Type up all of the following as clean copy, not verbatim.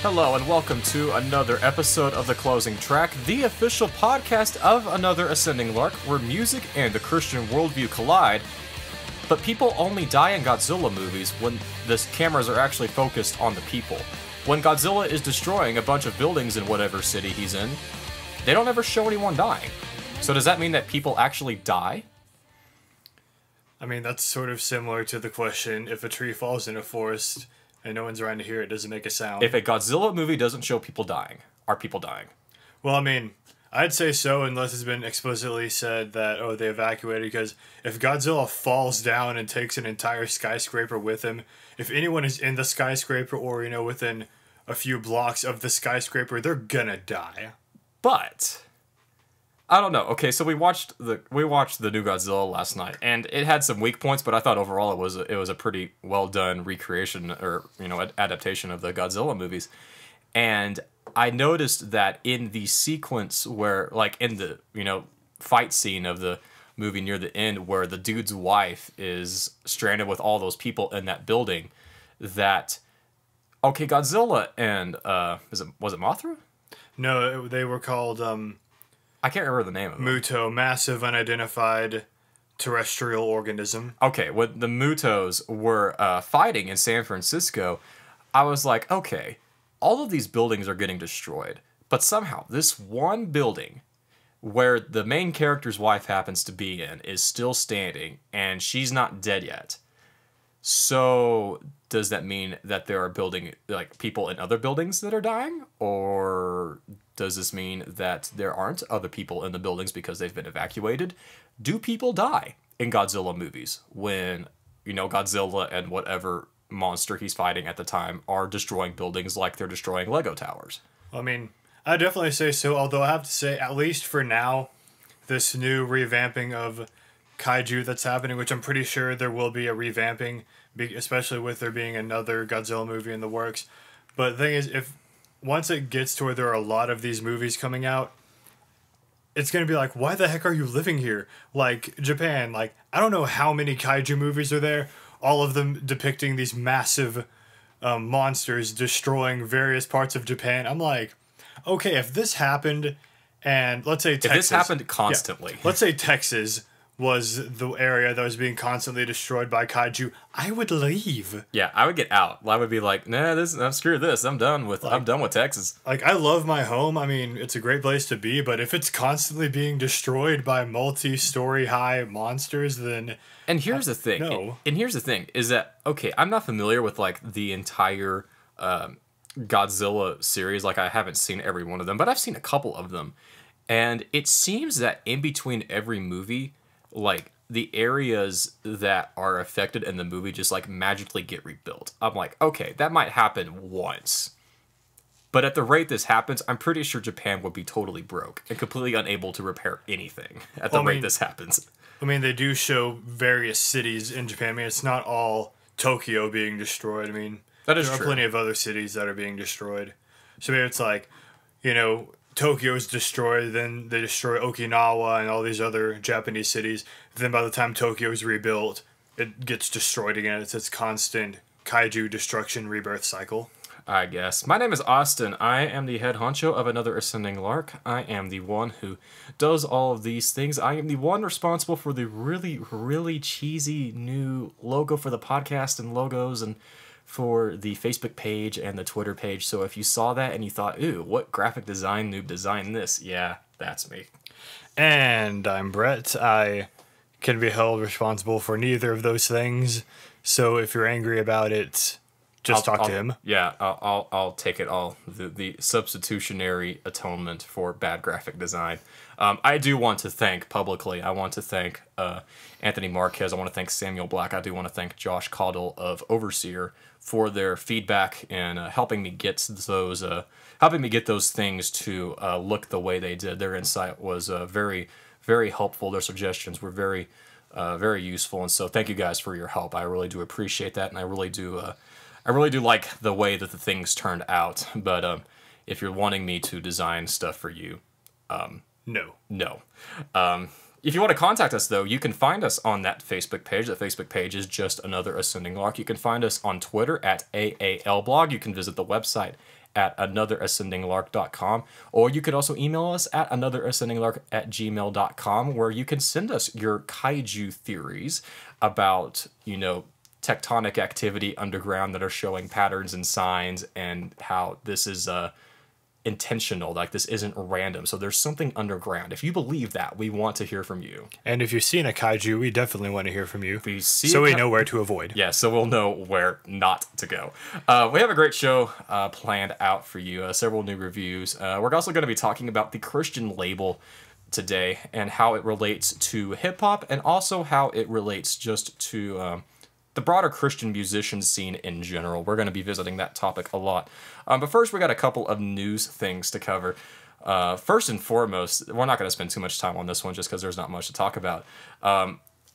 Hello and welcome to another episode of The Closing Track, the official podcast of Another Ascending Lark, where music and the Christian worldview collide, but people only die in Godzilla movies when the cameras are actually focused on the people. When Godzilla is destroying a bunch of buildings in whatever city he's in, they don't ever show anyone dying. So does that mean that people actually die? I mean, that's sort of similar to the question, if a tree falls in a forest and no one's around to hear it, does it make a sound? If a Godzilla movie doesn't show people dying, are people dying? Well, I mean, I'd say so unless it's been explicitly said that, oh, they evacuated, because if Godzilla falls down and takes an entire skyscraper with him, if anyone is in the skyscraper or, within a few blocks of the skyscraper, they're gonna die. But I don't know. Okay, so we watched the new Godzilla last night, and it had some weak points, but I thought overall it was a pretty well done recreation or adaptation of the Godzilla movies. And I noticed that in the sequence where, like, in the fight scene of the movie near the end, where the dude's wife is stranded with all those people in that building, that Godzilla and was it Mothra? No, they were called I can't remember the name of it. Muto, massive unidentified terrestrial organism. Okay, when the Mutos were fighting in San Francisco, I was like, okay, all of these buildings are getting destroyed, but somehow this one building where the main character's wife happens to be in is still standing, and she's not dead yet. So does that mean that there are people in other buildings that are dying? Or does this mean that there aren't other people in the buildings because they've been evacuated? Do people die in Godzilla movies when, Godzilla and whatever monster he's fighting at the time are destroying buildings like they're destroying Lego towers? I mean, I'd definitely say so, although I have to say, at least for now, this new revamping of kaiju that's happening, which I'm pretty sure there will be a revamping, especially with there being another Godzilla movie in the works. But the thing is, once it gets to where there are a lot of these movies coming out, it's going to be like, why the heck are you living here? Like, Japan, like, I don't know how many kaiju movies are there, all of them depicting these massive monsters destroying various parts of Japan. I'm like, okay, if this happened, and let's say Texas... If this happened constantly... Yeah, let's say Texas was the area that was being constantly destroyed by kaiju, I would leave. Yeah, I would get out. I would be like, nah, screw this. I'm done with Texas. Like, I love my home. I mean, it's a great place to be, but if it's constantly being destroyed by multi-story high monsters, then... And here's the thing. No. And here's the thing, is that, okay, I'm not familiar with, like, the entire Godzilla series. Like, I haven't seen every one of them, but I've seen a couple of them. And it seems that in between every movie, like, the areas that are affected in the movie just, like, magically get rebuilt. I'm like, okay, that might happen once. But at the rate this happens, I'm pretty sure Japan would be totally broke and completely unable to repair anything at the rate this happens. I mean, they do show various cities in Japan. I mean, it's not all Tokyo being destroyed. I mean, there are plenty of other cities that are being destroyed. So maybe it's like, Tokyo is destroyed, then they destroy Okinawa and all these other Japanese cities. Then by the time Tokyo is rebuilt, it gets destroyed again. It's this constant kaiju destruction rebirth cycle. I guess. My name is Austin. I am the head honcho of Another Ascending Lark. I am the one who does all of these things. I am the one responsible for the really, really cheesy new logo for the podcast and logos and for the Facebook page and the Twitter page. So if you saw that and you thought, ooh, what graphic design noob designed this? Yeah, that's me. And I'm Brett. I can be held responsible for neither of those things. So if you're angry about it, just talk to him. Yeah, I'll take it all. The substitutionary atonement for bad graphic design. I do want to thank publicly. I want to thank Anthony Marquez. I want to thank Samuel Black. I do want to thank Josh Caudle of Overseer for their feedback and helping me get those things to look the way they did. Their insight was very, very helpful. Their suggestions were very, very useful. And so thank you guys for your help. I really do appreciate that, and I really do like the way that the things turned out. But if you're wanting me to design stuff for you, no. If you want to contact us, though, you can find us on that Facebook page. That Facebook page is just Another Ascending Lark. You can find us on Twitter at AALblog. You can visit the website at anotherascendinglark.com, or you could also email us at anotherascendinglark@gmail.com, where you can send us your kaiju theories about, tectonic activity underground that are showing patterns and signs, and how this is intentional, like this isn't random. So there's something underground. If you believe that, we want to hear from you. And if you've seen a kaiju, we definitely want to hear from you. If you see so we know where to avoid. Yeah, so we'll know where not to go. We have a great show planned out for you. Several new reviews. We're also going to be talking about the Christian label today and how it relates to hip hop, and also how it relates just to the broader Christian musician scene in general. We're going to be visiting that topic a lot. But first, we got a couple of news things to cover. First and foremost, we're not going to spend too much time on this one just because there's not much to talk about.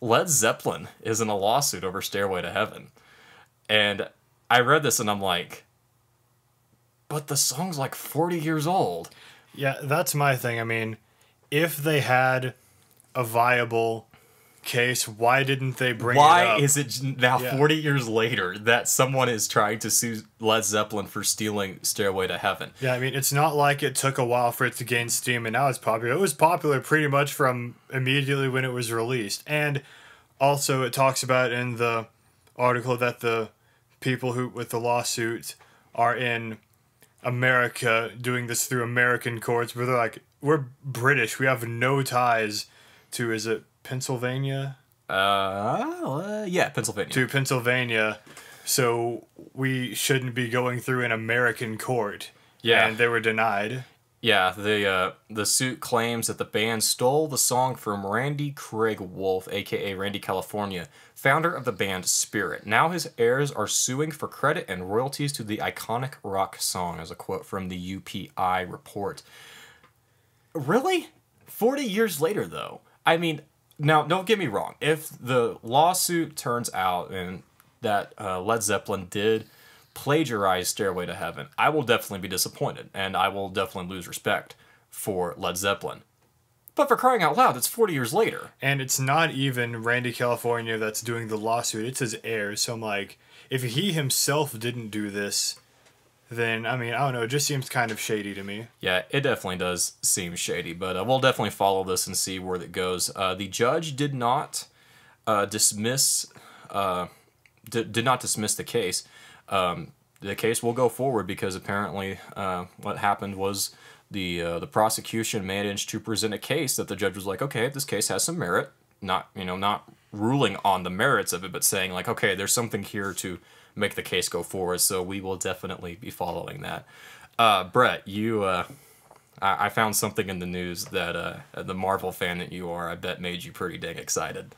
Led Zeppelin is in a lawsuit over Stairway to Heaven. And I read this and I'm like, but the song's like 40 years old. Yeah, that's my thing. I mean, if they had a viable case, why didn't they bring it up? Why is it now 40 years later that someone is trying to sue Led Zeppelin for stealing Stairway to Heaven? Yeah, I mean, it's not like it took a while for it to gain steam and now it's popular. It was popular pretty much from immediately when it was released. And also it talks about in the article that the people who with the lawsuit are in America doing this through American courts, where they're like, we're British, we have no ties to, is it Pennsylvania? Yeah, Pennsylvania. To Pennsylvania, so we shouldn't be going through an American court. Yeah. And they were denied. Yeah, the suit claims that the band stole the song from Randy Craig Wolf, a.k.a. Randy California, founder of the band Spirit. Now his heirs are suing for credit and royalties to the iconic rock song, as a quote from the UPI report. Really? 40 years later, though. I mean, now, don't get me wrong. If the lawsuit turns out and that Led Zeppelin did plagiarize Stairway to Heaven, I will definitely be disappointed, and I will definitely lose respect for Led Zeppelin. But for crying out loud, it's 40 years later. And it's not even Randy California that's doing the lawsuit. It's his heirs. So I'm like, if he himself didn't do this, then, I mean, I don't know. It just seems kind of shady to me. Yeah, it definitely does seem shady, but we'll definitely follow this and see where it goes. The judge did not dismiss the case. The case will go forward because apparently what happened was the prosecution managed to present a case that the judge was like, okay, this case has some merit. Not ruling on the merits of it, but saying like, okay, there's something here to make the case go forward, so we will definitely be following that. Brett, I found something in the news that the Marvel fan that you are, I bet made you pretty dang excited.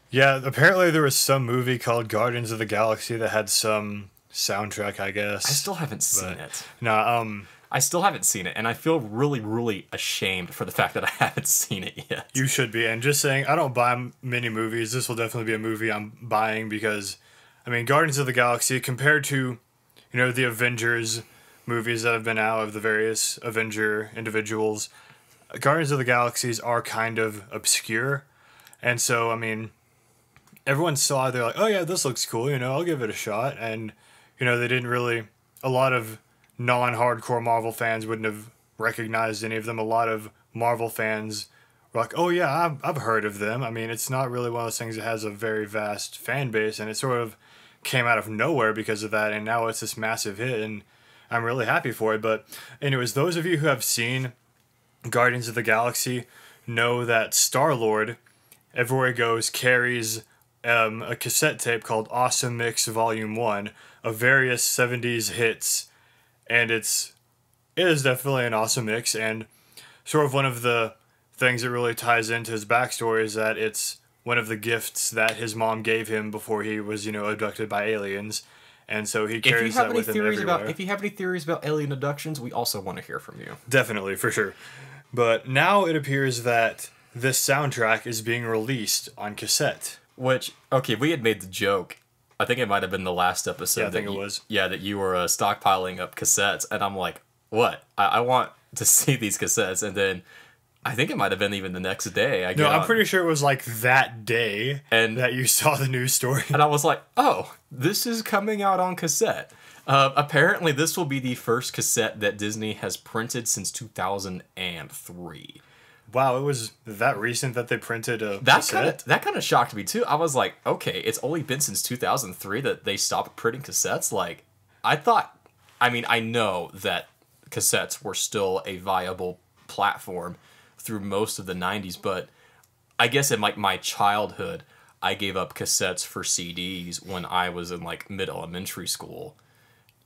Yeah, apparently there was some movie called Guardians of the Galaxy that had some soundtrack, I guess. I still haven't seen it. No, I still haven't seen it, and I feel really, really ashamed for the fact that I haven't seen it yet. You should be. And just saying, I don't buy many movies. This will definitely be a movie I'm buying because, I mean, Guardians of the Galaxy, compared to, the Avengers movies that have been out of the various Avenger individuals, Guardians of the Galaxies are kind of obscure. And so, I mean, everyone saw it, they're like, oh yeah, this looks cool, I'll give it a shot. And, they didn't really, a lot of non-hardcore Marvel fans wouldn't have recognized any of them. A lot of Marvel fans were like, oh yeah, I've heard of them. I mean, it's not really one of those things that has a very vast fan base, and it sort of came out of nowhere because of that, and now it's this massive hit, and I'm really happy for it. But anyways, those of you who have seen Guardians of the Galaxy know that Star-Lord, everywhere he goes, carries a cassette tape called Awesome Mix Volume 1 of various 70s hits, and it is definitely an awesome mix. And sort of one of the things that really ties into his backstory is that it's one of the gifts that his mom gave him before he was, abducted by aliens. And so he carries that with him everywhere. If you have any theories about alien abductions, we also want to hear from you. Definitely, for sure. But now it appears that this soundtrack is being released on cassette. Which, okay, we had made the joke. I think it might have been the last episode. Yeah, I think it was. Yeah, that you were stockpiling up cassettes. And I'm like, what? I want to see these cassettes. And then I think it might have been even the next day. I'm pretty sure it was like that day that you saw the news story. And I was like, oh, this is coming out on cassette. Apparently, this will be the first cassette that Disney has printed since 2003. Wow, it was that recent that they printed a cassette? That kind of shocked me too. I was like, okay, it's only been since 2003 that they stopped printing cassettes. Like, I know that cassettes were still a viable platform through most of the 90s, but I guess in like my childhood, I gave up cassettes for CDs when I was in like mid-elementary school.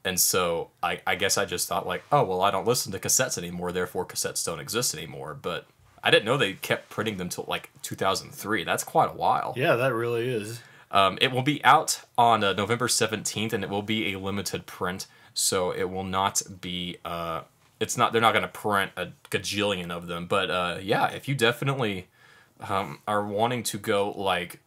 And so I guess I just thought like, oh, well, I don't listen to cassettes anymore, therefore cassettes don't exist anymore. But I didn't know they kept printing them till like 2003. That's quite a while. Yeah, that really is. It will be out on November 17th, and it will be a limited print. So it will not be, they're not going to print a gajillion of them. But yeah, if you definitely are wanting to go like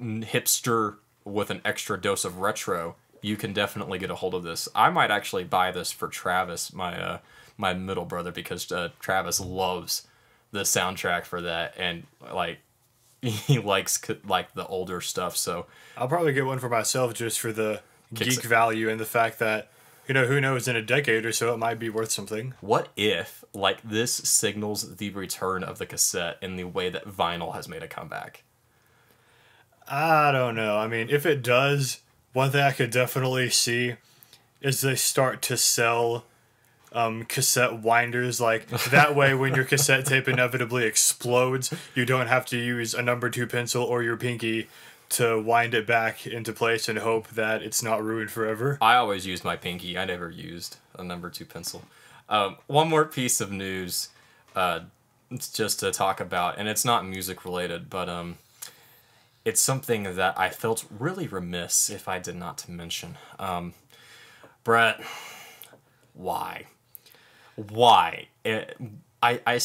hipster with an extra dose of retro, you can definitely get a hold of this. I might actually buy this for Travis, my middle brother, because Travis loves the soundtrack for that, and like he likes like the older stuff. So I'll probably get one for myself just for the geek value and the fact that, you know, who knows, in a decade or so it might be worth something. What if like this signals the return of the cassette in the way that vinyl has made a comeback? I don't know. I mean, if it does, one thing I could definitely see is they start to sell cassette winders. Like, that way when your cassette tape inevitably explodes, you don't have to use a number 2 pencil or your pinky to wind it back into place and hope that it's not ruined forever. I always used my pinky. I never used a number 2 pencil. One more piece of news just to talk about, and it's not music related, but it's something that I felt really remiss if I did not to mention. Brett, why? Why? I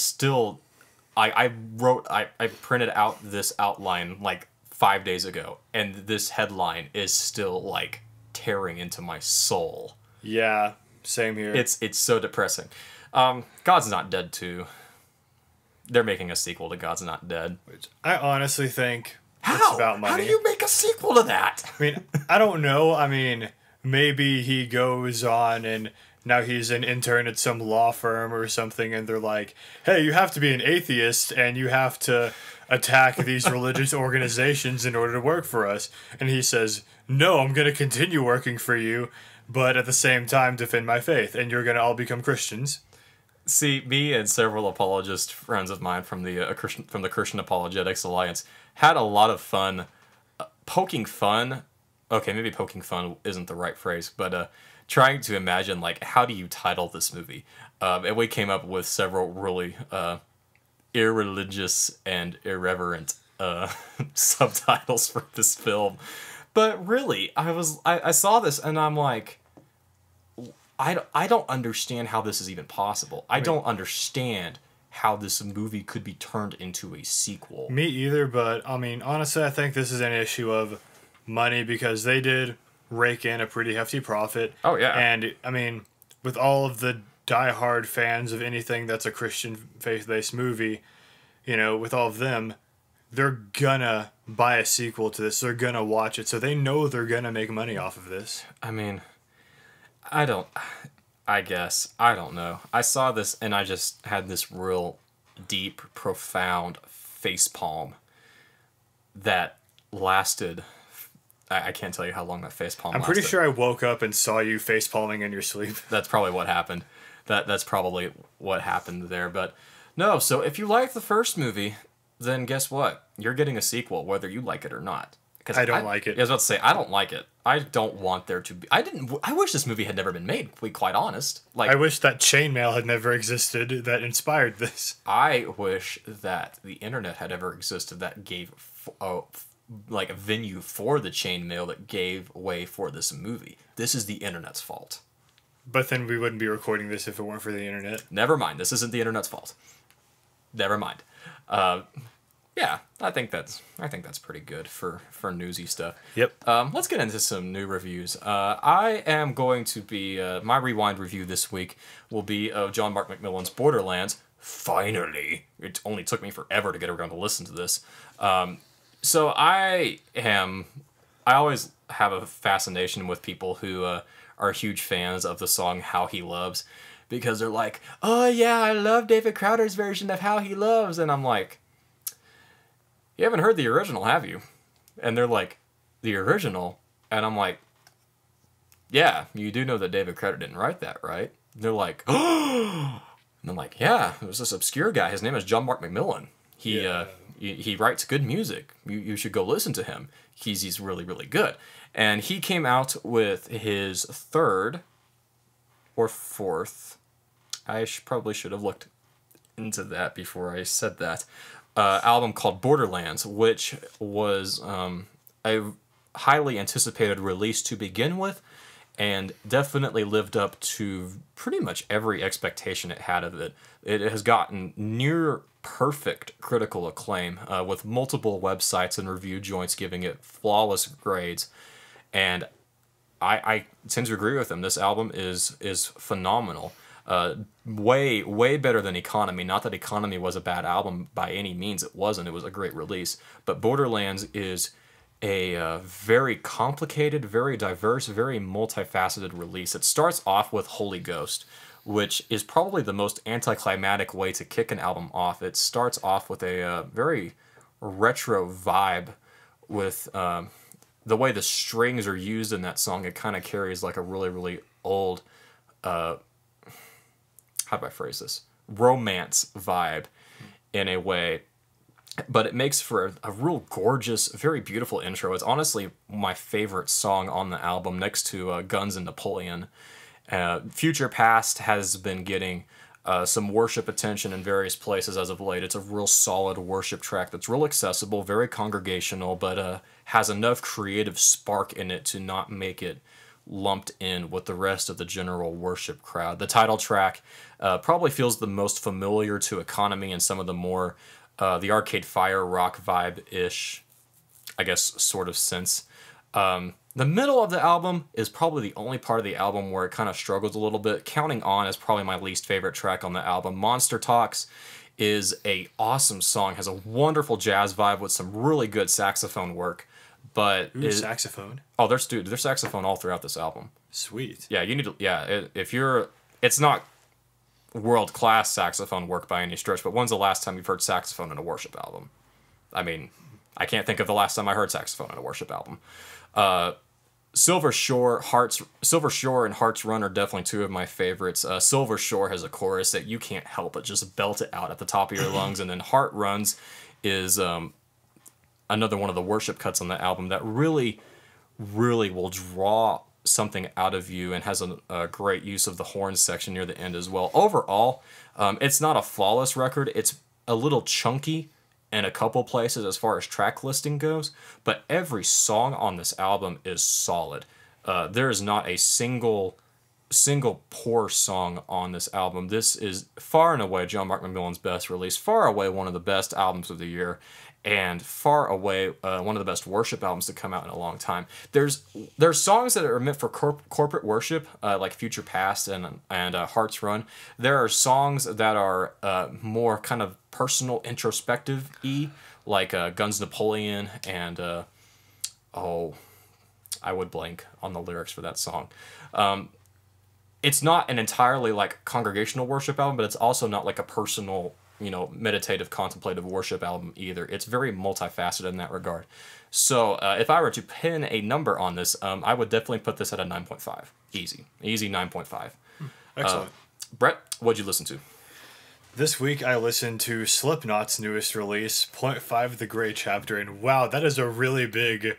printed out this outline like 5 days ago, and this headline is still like tearing into my soul. Yeah, same here. It's so depressing. God's Not Dead 2. They're making a sequel to God's Not Dead. Which I honestly think How? it's about money. How do you make a sequel to that? I mean, I don't know. I mean, maybe he goes on and now he's an intern at some law firm or something, and they're like, hey, you have to be an atheist and you have to attack these religious organizations in order to work for us. And he says, no, I'm going to continue working for you, but at the same time defend my faith, and you're going to all become Christians. See, me and several apologist friends of mine from the Christian Apologetics Alliance had a lot of fun poking fun. Okay, maybe poking fun isn't the right phrase, but trying to imagine like how do you title this movie, and we came up with several really irreligious and irreverent subtitles for this film. But really, I saw this and I'm like, I don't understand how this is even possible. I don't understand how this movie could be turned into a sequel. Me either, but I mean, honestly, I think this is an issue of money, because they did rake in a pretty hefty profit. Oh, yeah. And, I mean, with all of the diehard fans of anything that's a Christian faith-based movie, you know, with all of them, they're gonna buy a sequel to this. They're gonna watch it, so they know they're gonna make money off of this. I mean, I don't know. I saw this and I just had this real deep, profound facepalm that lasted. I can't tell you how long that facepalm lasted. I'm pretty sure I woke up and saw you facepalming in your sleep. That's probably what happened. That's probably what happened there. But no, so if you like the first movie, then guess what? You're getting a sequel, whether you like it or not. I don't like it. I was about to say, I don't like it. I don't want there to be... I wish this movie had never been made, to be quite honest. Like, I wish that chainmail had never existed that inspired this. I wish that the internet had ever existed that gave like a venue for the chainmail that gave way for this movie. This is the internet's fault. But then we wouldn't be recording this if it weren't for the internet. Never mind. This isn't the internet's fault. Never mind. Yeah, I think that's pretty good for newsy stuff. Yep. Let's get into some new reviews. I am going to be my rewind review this week will be of John Mark McMillan's Borderlands. Finally, it only took me forever to get around to listen to this. So I always have a fascination with people who are are huge fans of the song How He Loves, because they're like, oh yeah, I love David Crowder's version of How He Loves. And I'm like, you haven't heard the original, have you? And they're like, the original? And I'm like, yeah, you do know that David Crowder didn't write that, right? And they're like, oh. And I'm like, yeah, it was this obscure guy. His name is John Mark McMillan. He writes good music. You should go listen to him. He's really, really good. And he came out with his third or fourth. I probably should have looked into that before I said that. Album called Borderlands, which was a highly anticipated release to begin with, and definitely lived up to pretty much every expectation it had of it. It has gotten near perfect critical acclaim, with multiple websites and review joints giving it flawless grades. And I tend to agree with them. This album is phenomenal. Way better than Economy. Not that Economy was a bad album by any means. It wasn't. It was a great release. But Borderlands is a very complicated, very diverse, very multifaceted release. It starts off with Holy Ghost, which is probably the most anticlimactic way to kick an album off. It starts off with a very retro vibe with the way the strings are used in that song. It kind of carries like a really, really old, how do I phrase this? Romance vibe in a way. But it makes for a real gorgeous, very beautiful intro. It's honestly my favorite song on the album, next to Guns and Napoleon. Future Past has been getting some worship attention in various places as of late. It's a real solid worship track that's real accessible, very congregational, but has enough creative spark in it to not make it lumped in with the rest of the general worship crowd. The title track probably feels the most familiar to Economy and some of the more the Arcade Fire rock vibe-ish, I guess, sort of sense. The middle of the album is probably the only part of the album where it kind of struggles a little bit. Counting On is probably my least favorite track on the album. Monster Talks is a awesome song, has a wonderful jazz vibe with some really good saxophone work. But saxophone? Oh, there's saxophone all throughout this album. Sweet. Yeah, you need to. Yeah, it's not world-class saxophone work by any stretch, but when's the last time you've heard saxophone in a worship album? I mean, I can't think of the last time I heard saxophone in a worship album. Silver Shore and Heart's Run are definitely two of my favorites. Silver Shore has a chorus that you can't help but just belt it out at the top of your lungs, and then Heart Runs is another one of the worship cuts on the album that really, really will draw something out of you, and has a great use of the horns section near the end as well. Overall, it's not a flawless record. It's a little chunky in a couple places as far as track listing goes, but every song on this album is solid. There is not a single poor song on this album. This is far and away John Mark McMillan's best release, far away one of the best albums of the year, and far away one of the best worship albums to come out in a long time. There's songs that are meant for corporate worship, like Future Past and Heart's Run. There are songs that are more kind of personal, introspective-y, like Guns Napoleon and I would blank on the lyrics for that song. It's not an entirely like congregational worship album, but it's also not like a personal, meditative, contemplative worship album either. It's very multifaceted in that regard. So if I were to pin a number on this, I would definitely put this at a 9.5. Easy 9.5. Excellent. Brett, what'd you listen to? This week I listened to Slipknot's newest release, Point 5 The Gray Chapter, and wow, that is a really big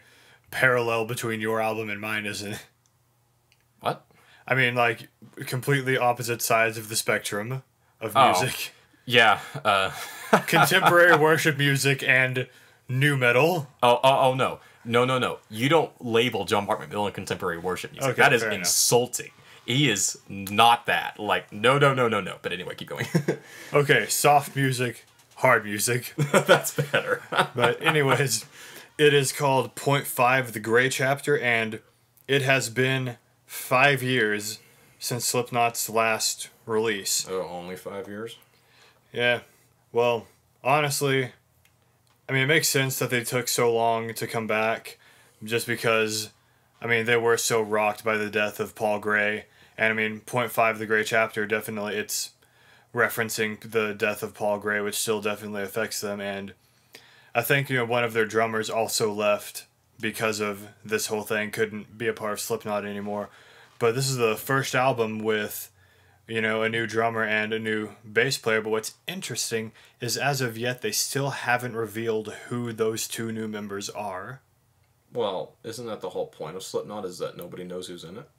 parallel between your album and mine, isn't it? What? I mean, like, completely opposite sides of the spectrum of music. Yeah. Contemporary worship music and nu metal. Oh, no. No. You don't label John Mark McMillan contemporary worship music. Okay, that is insulting. Enough. He is not that. Like, no. But anyway, keep going. Okay, soft music, hard music. That's better. But anyways, it is called Point 5 The Gray Chapter, and it has been 5 years since Slipknot's last release. Oh, only 5 years? Yeah. Well, honestly, I mean, it makes sense that they took so long to come back, just because I mean, they were so rocked by the death of Paul Gray. And I mean, point 5, the Gray chapter, definitely it's referencing the death of Paul Gray, which still definitely affects them. And I think, one of their drummers also left because of this whole thing, couldn't be a part of Slipknot anymore. But this is the first album with, a new drummer and a new bass player. But what's interesting is as of yet, they still haven't revealed who those two new members are. Well, isn't that the whole point of Slipknot, is that nobody knows who's in it?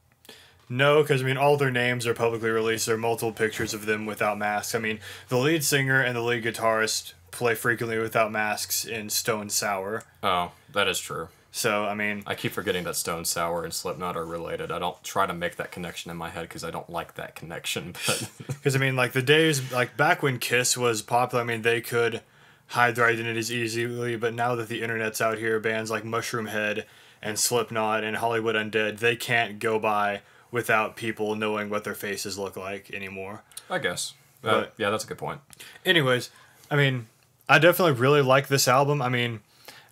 No, because, all their names are publicly released. There are multiple pictures of them without masks. The lead singer and the lead guitarist play frequently without masks in Stone Sour. Oh, that is true. So, I keep forgetting that Stone Sour and Slipknot are related. I don't try to make that connection in my head because I don't like that connection. But because, the days, back when Kiss was popular, they could hide their identities easily, but now that the internet's out here, bands like Mushroom Head and Slipknot and Hollywood Undead, they can't go by without people knowing what their faces look like anymore. I guess. Yeah, that's a good point. Anyways, I definitely really like this album.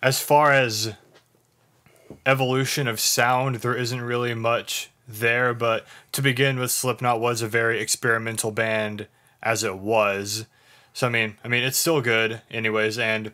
As far as evolution of sound, there isn't really much there, but to begin with, Slipknot was a very experimental band as it was. So it's still good anyways, and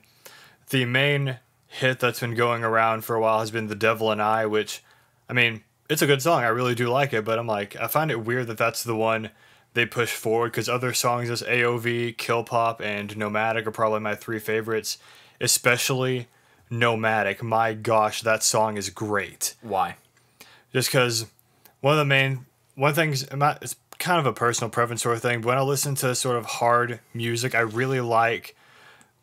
the main hit that's been going around for a while has been The Devil and I, which it's a good song. I really do like it, but I find it weird that that's the one they push forward, because other songs as AOV, Kill Pop, and Nomadic are probably my 3 favorites, especially Nomadic. My gosh, that song is great. Why? Just because one thing's, it's kind of a personal preference sort of thing, but when I listen to sort of hard music, I really like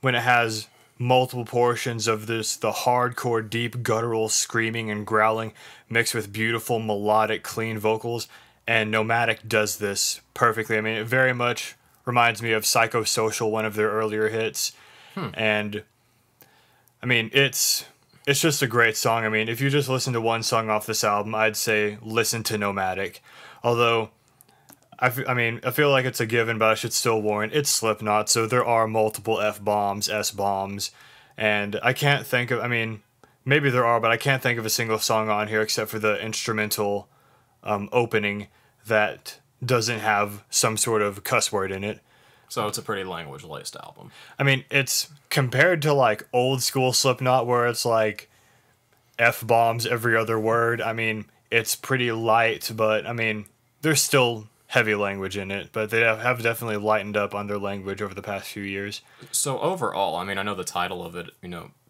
when it has multiple portions of the hardcore, deep, guttural screaming and growling mixed with beautiful, melodic, clean vocals, and Nomadic does this perfectly. It very much reminds me of Psychosocial, one of their earlier hits, and it's just a great song. If you just listen to one song off this album, I'd say listen to Nomadic. Although, I feel like it's a given, but I should still warn, it's Slipknot, so there are multiple F-bombs, S-bombs, and I can't think of, maybe there are, but I can't think of a single song on here except for the instrumental opening that doesn't have some sort of cuss word in it. So it's a pretty language-laced album. It's compared to, old school Slipknot, where it's, F-bombs every other word. It's pretty light, but, there's still heavy language in it, but they have definitely lightened up on their language over the past few years. So overall, I know the title of it,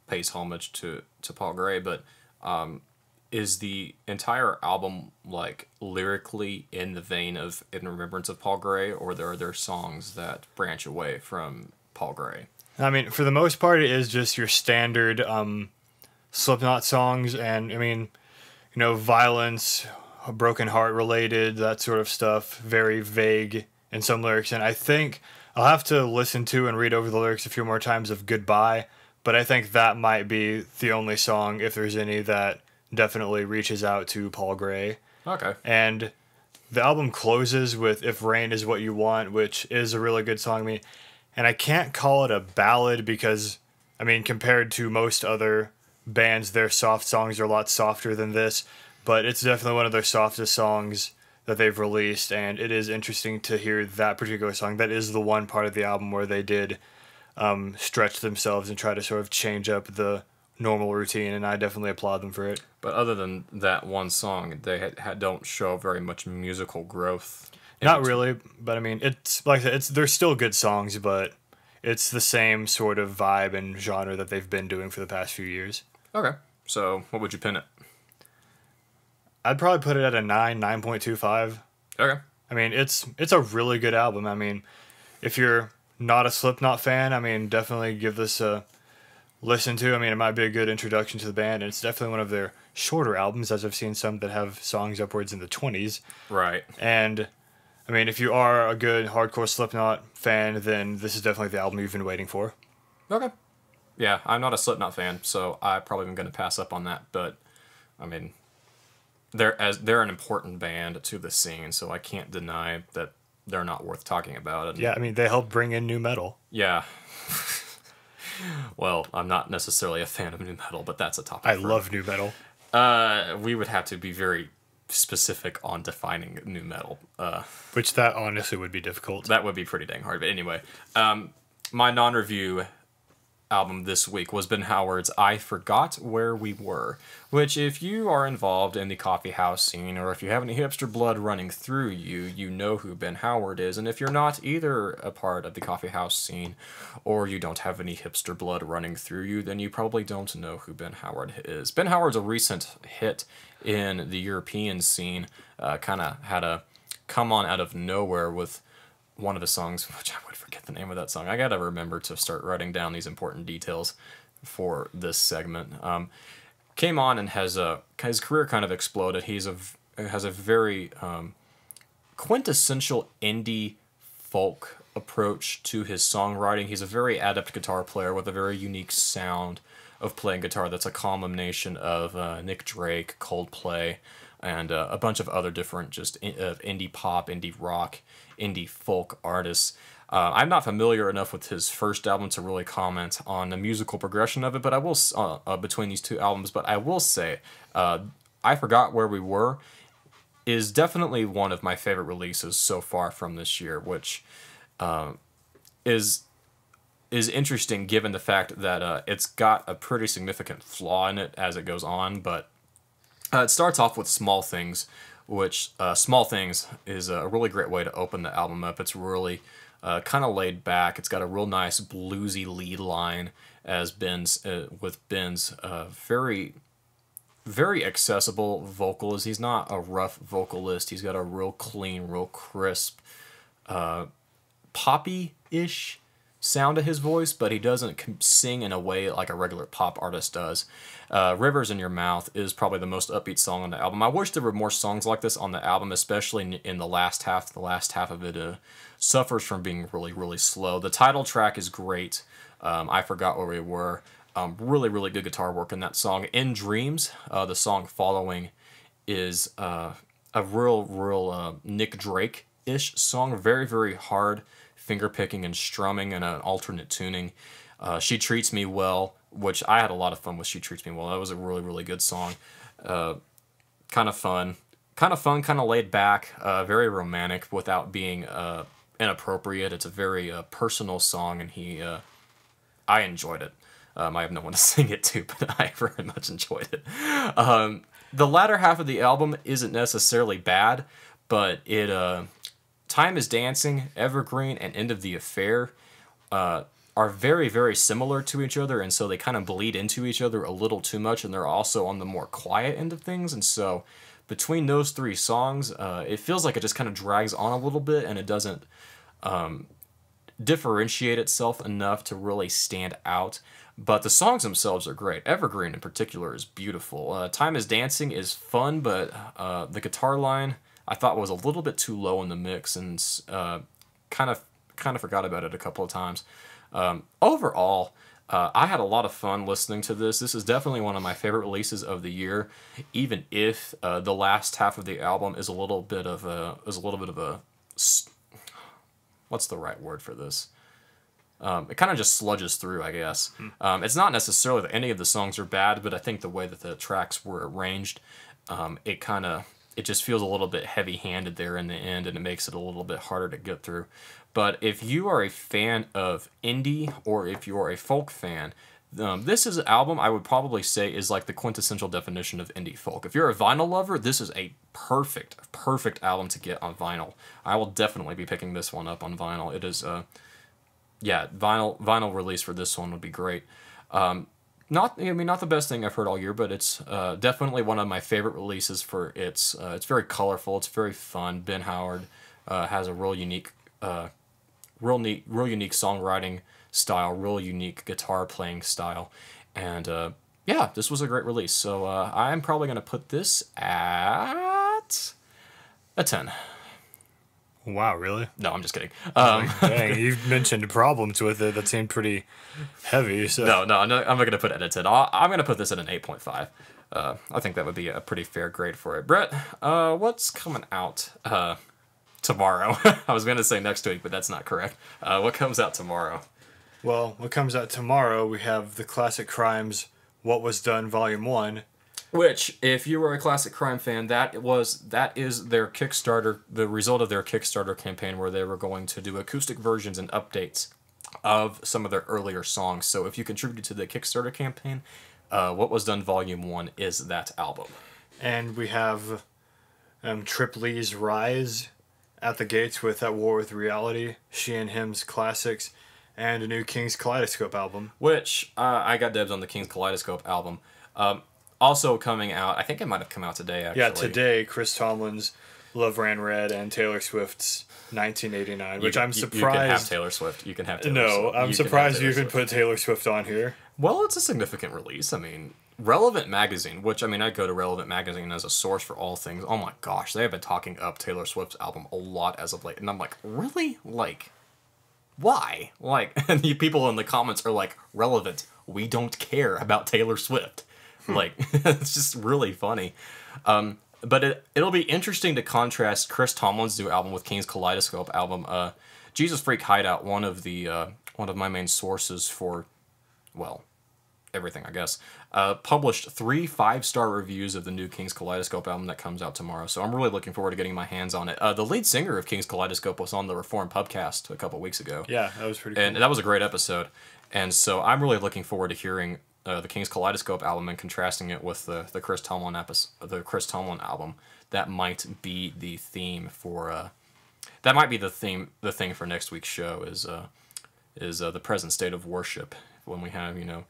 pays homage to Paul Gray, but is the entire album lyrically in the vein of In Remembrance of Paul Gray, or are there songs that branch away from Paul Gray? For the most part, it is just your standard Slipknot songs, and violence, broken heart related, that sort of stuff, very vague in some lyrics. And I think I'll have to listen to and read over the lyrics a few more times of Goodbye, but I think that might be the only song, if there's any, that definitely reaches out to Paul Gray. Okay. And the album closes with If Rain Is What You Want, which is a really good song. And I can't call it a ballad because, compared to most other bands, their soft songs are a lot softer than this, but it's definitely one of their softest songs that they've released, and it is interesting to hear that particular song. That is the one part of the album where they did stretch themselves and try to sort of change up the normal routine, and I definitely applaud them for it. But other than that one song, they don't show very much musical growth. Not really, but it's like I said, they're still good songs, but it's the same sort of vibe and genre that they've been doing for the past few years. Okay, so what would you pin it? I'd probably put it at a 9.25. Okay. It's a really good album. If you're not a Slipknot fan, definitely give this a listen to. It might be a good introduction to the band, and it's definitely one of their shorter albums, as I've seen some that have songs upwards in the 20s. Right. And, if you are a good hardcore Slipknot fan, then this is definitely the album you've been waiting for. Okay. Yeah, I'm not a Slipknot fan, so I probably am going to pass up on that, but, they're an important band to the scene, so I can't deny that they're not worth talking about. And, yeah, they helped bring in new metal. Yeah. Well, I'm not necessarily a fan of new metal, but that's a topic. I love new metal. We would have to be very specific on defining new metal. Which that honestly would be difficult. That would be pretty dang hard. But anyway, my non-review album this week was Ben Howard's I Forgot Where We Were, which if you are involved in the coffee house scene or if you have any hipster blood running through you, you know who Ben Howard is. And if you're not either a part of the coffee house scene or you don't have any hipster blood running through you, then you probably don't know who Ben Howard is. Ben Howard's a recent hit in the European scene, kind of had a come on out of nowhere with one of his songs, which I would forget the name of that song. I gotta remember to start writing down these important details for this segment. Came on and his career kind of exploded. Has a very quintessential indie folk approach to his songwriting. He's a very adept guitar player with a very unique sound of playing guitar. That's a combination of Nick Drake, Coldplay, and a bunch of other different just indie pop, indie rock, indie folk artists. I'm not familiar enough with his first album to really comment on the musical progression of it, but I will between these two albums. But I will say, I Forgot Where We Were is definitely one of my favorite releases so far from this year, which is interesting given the fact that it's got a pretty significant flaw in it as it goes on, but it starts off with Small Things, which Small Things is a really great way to open the album up. It's really kind of laid back. It's got a real nice bluesy lead line as Ben's very, very accessible vocals. He's not a rough vocalist. He's got a real clean, real crisp, poppy-ish sound to his voice, but he doesn't sing in a way like a regular pop artist does. Rivers in Your Mouth is probably the most upbeat song on the album. I wish there were more songs like this on the album, especially in the last half. The last half of it suffers from being really, really slow. The title track is great. I Forgot Where We Were. Really, really good guitar work in that song. In Dreams, the song following, is a real Nick Drake-ish song. Very, very hard finger picking and strumming and an alternate tuning. She Treats Me Well, which I had a lot of fun with. She Treats Me Well. That was a really, really good song. Kind of fun, kind of laid back, very romantic without being inappropriate. It's a very personal song, and I enjoyed it. I have no one to sing it to, but I very much enjoyed it. The latter half of the album isn't necessarily bad, but Time is Dancing, Evergreen, and End of the Affair are very, very similar to each other, and so they kind of bleed into each other a little too much, and they're also on the more quiet end of things, and so between those three songs, it feels like it just kind of drags on a little bit, and it doesn't differentiate itself enough to really stand out. But the songs themselves are great. Evergreen in particular is beautiful. Time is Dancing is fun, but the guitar line I thought was a little bit too low in the mix, and kind of forgot about it a couple of times. Overall, I had a lot of fun listening to this. This is definitely one of my favorite releases of the year, even if the last half of the album is a little bit of a what's the right word for this? It kind of just sludges through, I guess. It's not necessarily that any of the songs are bad, but I think the way that the tracks were arranged, it just feels a little bit heavy-handed there in the end, and it makes it a little bit harder to get through. But if you are a fan of indie, or if you are a folk fan, this is an album I would probably say is like the quintessential definition of indie folk. If you're a vinyl lover, this is a perfect album to get on vinyl. I will definitely be picking this one up on vinyl. It is, vinyl release for this one would be great. Not the best thing I've heard all year, but it's definitely one of my favorite releases for it's very colorful, it's very fun. Ben Howard has a real unique songwriting style, real unique guitar playing style, and this was a great release. So I'm probably gonna put this at a 10. Wow, really? No, I'm just kidding. Dang, you've mentioned problems with it that seemed pretty heavy. So. No, I'm not going to put it at a 10. I'm going to put this at an 8.5. I think that would be a pretty fair grade for it. Brett, what's coming out tomorrow? I was going to say next week, but that's not correct. What comes out tomorrow? Well, what comes out tomorrow, we have the Classic Crimes What Was Done Volume 1. Which, if you were a classic crime fan, that is their Kickstarter, the result of their Kickstarter campaign, where they were going to do acoustic versions and updates of some of their earlier songs. So if you contributed to the Kickstarter campaign, What Was Done Volume 1 is that album. And we have Trip Lee's Rise at the gates with At War with Reality, She and Him's Classics, and a new Kings Kaleidoscope album. Which, I got dibs on the Kings Kaleidoscope album. Also coming out, I think it might have come out today, actually. Yeah, today, Chris Tomlin's Love Ran Red and Taylor Swift's 1989, which I'm surprised... You can have Taylor Swift. You can have Taylor Swift. No, I'm surprised you even put Taylor Swift on here. Well, it's a significant release. I mean, Relevant Magazine, which, I mean, I go to Relevant Magazine as a source for all things. Oh my gosh, they have been talking up Taylor Swift's album a lot as of late. And I'm like, really? Like, why? Like, and the people in the comments are like, Relevant, we don't care about Taylor Swift. Like, it's just really funny. But it'll be interesting to contrast Chris Tomlin's new album with King's Kaleidoscope album. Jesus Freak Hideout, one of my main sources for, well, everything, I guess, published 3 5-star reviews of the new King's Kaleidoscope album that comes out tomorrow. So I'm really looking forward to getting my hands on it. The lead singer of King's Kaleidoscope was on the Reformed Pubcast a couple weeks ago. Yeah, that was pretty cool. And that was a great episode. And so I'm really looking forward to hearing the King's Kaleidoscope album and contrasting it with the Chris Tomlin album. That might be the theme for the thing for next week's show is the present state of worship, when we have, you know,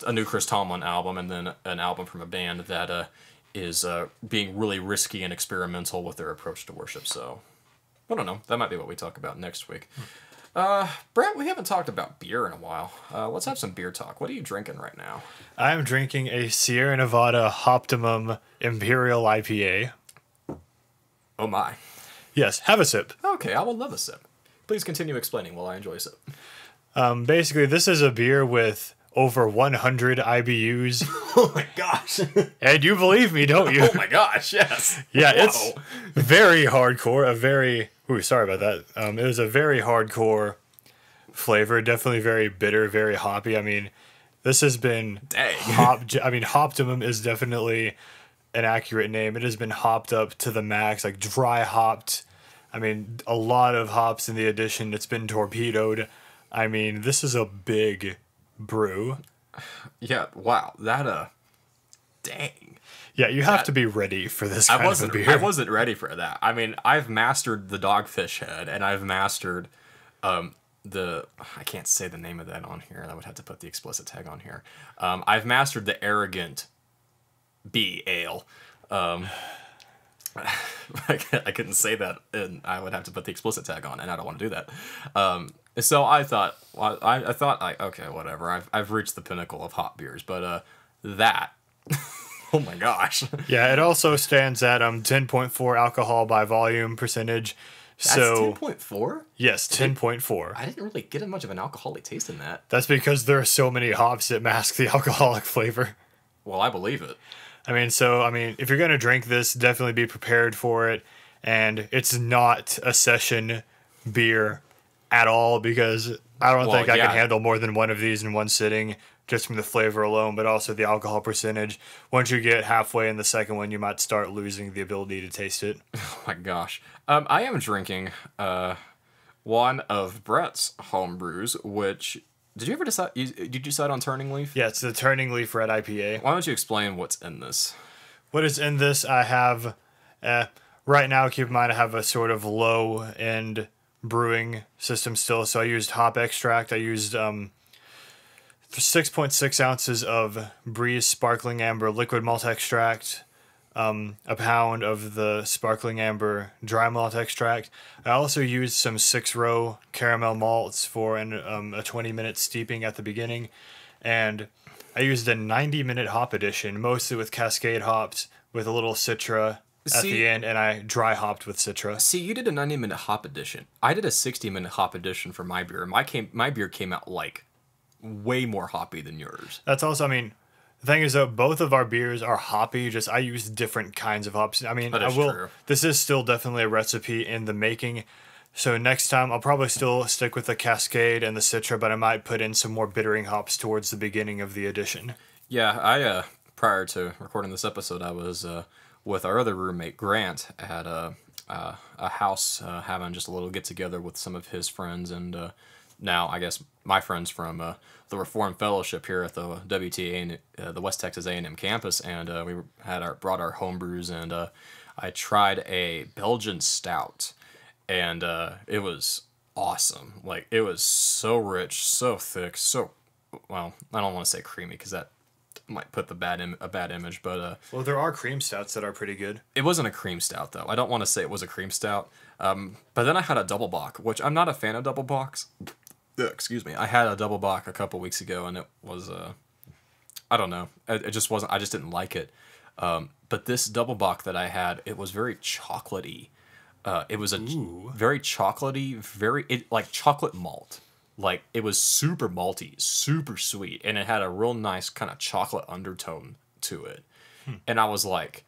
a new Chris Tomlin album and then an album from a band that is being really risky and experimental with their approach to worship. So I don't know, that might be what we talk about next week. Brett, we haven't talked about beer in a while. Let's have some beer talk. What are you drinking right now? I'm drinking a Sierra Nevada Optimum Imperial IPA. Oh my. Yes, have a sip. Okay, I will love a sip. Please continue explaining while I enjoy a sip. Basically, this is a beer with over 100 IBUs. Oh my gosh. And you believe me, don't you? Oh my gosh, yes. Yeah, Whoa. it's very hardcore. Sorry about that. It was a very hardcore flavor. Definitely very bitter, very hoppy. I mean, this has been... Dang. Hoptimum is definitely an accurate name. It has been hopped up to the max, like dry hopped. I mean, a lot of hops in the addition. It's been torpedoed. I mean, this is a big brew. Yeah, wow. Dang. Yeah, you have to be ready for this kind of a beer. I wasn't ready for that. I mean, I've mastered the Dogfish Head, and I've mastered I can't say the name of that on here. I would have to put the explicit tag on here. I've mastered the Arrogant B Ale. I couldn't say that, and I would have to put the explicit tag on, and I don't want to do that. So I thought, okay, whatever. I've reached the pinnacle of hop beers, but that, oh my gosh. Yeah, it also stands at 10.4 alcohol by volume percentage. That's so 10.4? Yes, 10.4. I didn't really get much of an alcoholic taste in that. That's because there are so many hops that mask the alcoholic flavor. Well, I believe it. I mean, if you're going to drink this, definitely be prepared for it. And it's not a session beer at all, because I don't think I can handle more than one of these in one sitting, just from the flavor alone, but also the alcohol percentage. Once you get halfway in the second one, you might start losing the ability to taste it. Oh my gosh. I am drinking one of Brett's home brews, which... Did you ever decide? Did you decide on Turning Leaf? Yeah, it's the Turning Leaf Red IPA. Why don't you explain what's in this? What is in this? I have, right now, keep in mind, I have a sort of low-end brewing system still. So I used hop extract. I used 6.6 ounces of Breeze Sparkling Amber liquid malt extract, a pound of the Sparkling Amber dry malt extract. I also used some 6-row caramel malts for a 20-minute steeping at the beginning. And I used a 90-minute hop addition, mostly with Cascade hops, with a little Citra at the end, and I dry hopped with Citra. See, you did a 90-minute hop addition. I did a 60-minute hop addition for my beer. My beer came out, like, way more hoppy than yours. That's also, the thing is, though, both of our beers are hoppy, just I use different kinds of hops. True. This is still definitely a recipe in the making. So next time, I'll probably still stick with the Cascade and the Citra, but I might put in some more bittering hops towards the beginning of the addition. Yeah, prior to recording this episode, I was with our other roommate Grant at a house having just a little get together with some of his friends, and now I guess my friends from the Reformed Fellowship here at the WTA, the West Texas A&M campus, and we brought our home brews, and I tried a Belgian stout, and it was awesome. Like, it was so rich, so thick, so, well, I don't want to say creamy because that might put a bad image, but Well, there are cream stouts that are pretty good. it wasn't a cream stout though. I don't want to say it was a cream stout. But then I had a double bock, which I'm not a fan of double bocks. Excuse me. I had a double bock a couple weeks ago, and it was I don't know. It just wasn't. I just didn't like it. But this double bock that I had, it was very chocolatey. It was very chocolatey, like chocolate malt. Like, it was super malty, super sweet, and it had a real nice kind of chocolate undertone to it. And I was like,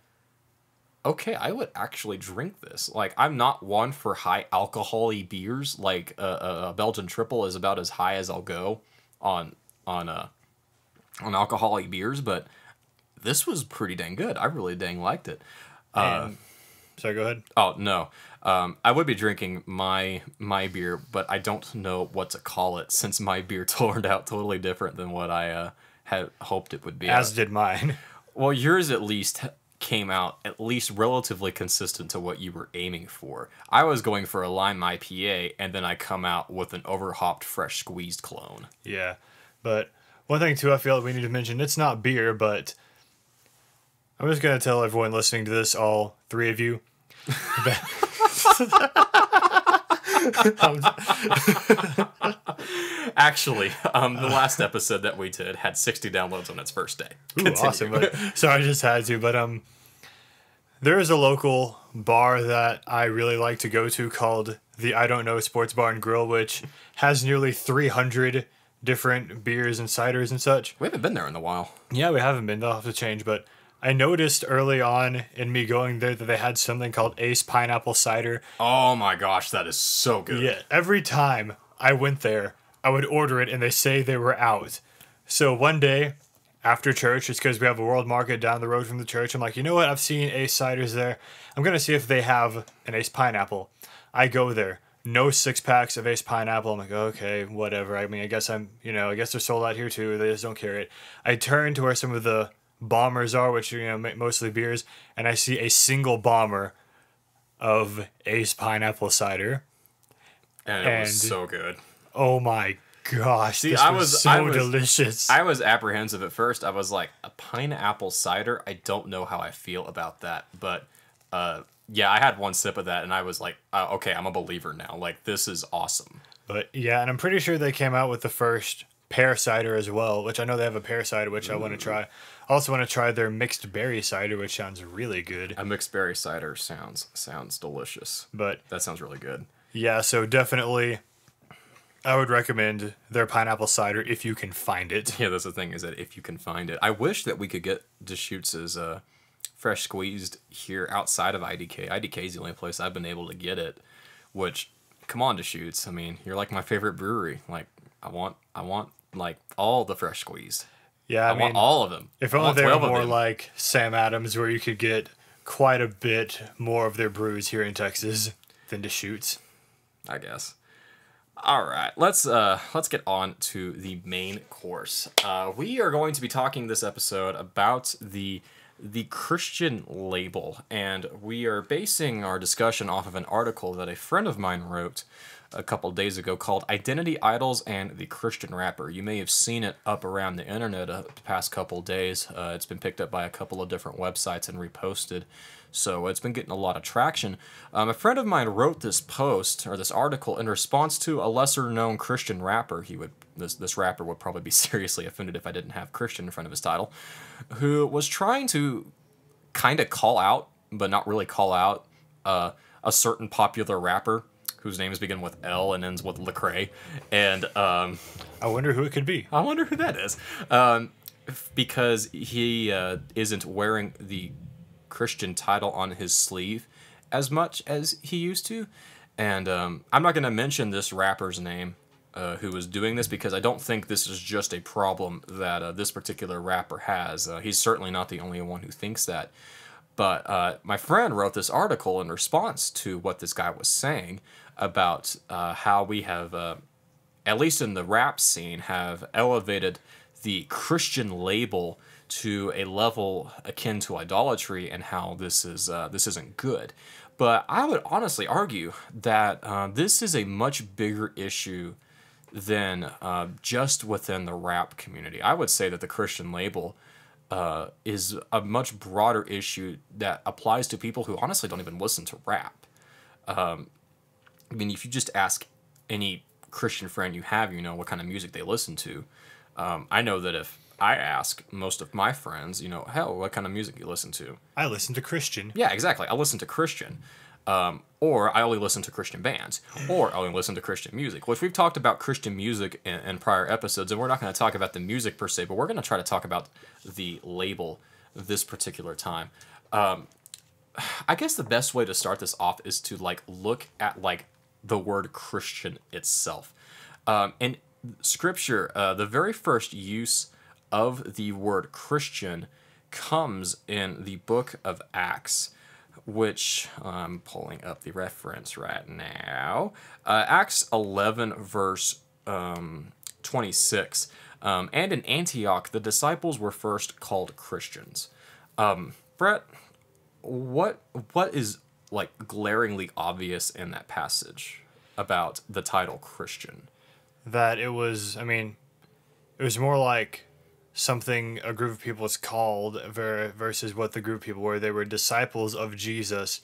okay, I would actually drink this. Like, I'm not one for high alcohol-y beers. Like, a Belgian triple is about as high as I'll go on alcohol-y beers, but this was pretty dang good. I really dang liked it. Sorry, go ahead. Oh, no. I would be drinking my beer, but I don't know what to call it since my beer turned out totally different than what I had hoped it would be. As did mine. Well, yours at least came out at least relatively consistent to what you were aiming for. I was going for a lime IPA, and then I come out with an overhopped fresh squeezed clone. Yeah. But one thing, too, I feel like we need to mention, it's not beer, but I'm just going to tell everyone listening to this, all three of you, Actually, the last episode that we did had 60 downloads on its first day. Ooh, awesome. But, so I just had to. But there is a local bar that I really like to go to called the I Don't Know Sports Bar and Grill, which has nearly 300 different beers and ciders and such. We haven't been there in a while. Yeah, we haven't been. They'll have to change. But I noticed early on in me going there that they had something called Ace Pineapple Cider. Oh my gosh, that is so good. Yeah, every time I went there, I would order it and they say they were out. So one day after church, it's because we have a World Market down the road from the church. I'm like, you know what? I've seen Ace Ciders there. I'm going to see if they have an Ace Pineapple. I go there. No 6-packs of Ace Pineapple. I'm like, okay, whatever. I mean, I guess I guess they're sold out here too. They just don't carry it. I turn to where some of the bombers are, which are, mostly beers, and I see a single bomber of Ace Pineapple Cider. And it was so good. Oh my gosh, See, this was so delicious. I was apprehensive at first. I was like, a pineapple cider? I don't know how I feel about that. But, yeah, I had one sip of that, and I was like, okay, I'm a believer now. Like, this is awesome. But, yeah, and I'm pretty sure they came out with the first pear cider as well, which I know they have a pear cider, which I want to try. I also want to try their mixed berry cider, which sounds really good. A mixed berry cider sounds delicious. But that sounds really good. Yeah, so definitely I would recommend their pineapple cider if you can find it. Yeah, that's the thing, is that if you can find it. I wish that we could get Deschutes' fresh squeezed here outside of IDK. IDK is the only place I've been able to get it, which, come on, Deschutes. I mean, you're like my favorite brewery. Like, I want like all the fresh squeezed. Yeah, I want all of them. If only they were more like Sam Adams, where you could get quite a bit more of their brews here in Texas than Deschutes. I guess. All right, let's get on to the main course. We are going to be talking this episode about the Christian label, and we are basing our discussion off of an article that a friend of mine wrote a couple days ago called Identity Idols and the Christian Rapper. You may have seen it up around the internet the past couple days. It's been picked up by a couple of different websites and reposted, so it's been getting a lot of traction. A friend of mine wrote this post, or this article, in response to a lesser-known Christian rapper. This rapper would probably be seriously offended if I didn't have Christian in front of his title, who was trying to kind of call out, but not really call out, a certain popular rapper whose names begin with L and ends with Lecrae, and I wonder who it could be. I wonder who that is, because he isn't wearing the Christian title on his sleeve as much as he used to, and I'm not going to mention this rapper's name who was doing this, because I don't think this is just a problem that this particular rapper has. He's certainly not the only one who thinks that. But my friend wrote this article in response to what this guy was saying about how we have, at least in the rap scene, have elevated the Christian label to a level akin to idolatry, and how this isn't good. But I would honestly argue that this is a much bigger issue than just within the rap community. I would say that the Christian label is a much broader issue that applies to people who honestly don't even listen to rap. I mean, if you just ask any Christian friend you have, you know what kind of music they listen to. I know that if I ask most of my friends, you know, hell, what kind of music you listen to? I listen to Christian. Yeah, exactly. I listen to Christian. Or I only listen to Christian bands, or I only listen to Christian music, which we've talked about Christian music in prior episodes, and we're not going to talk about the music per se, but we're going to try to talk about the label this particular time. I guess the best way to start this off is to look at the word Christian itself. In Scripture, the very first use of the word Christian comes in the book of Acts, which I'm pulling up the reference right now. Acts 11, verse 26. And in Antioch, the disciples were first called Christians. Brett, what is glaringly obvious in that passage about the title Christian? That it was, it was more like something a group of people was called versus what the group of people were. They were disciples of Jesus,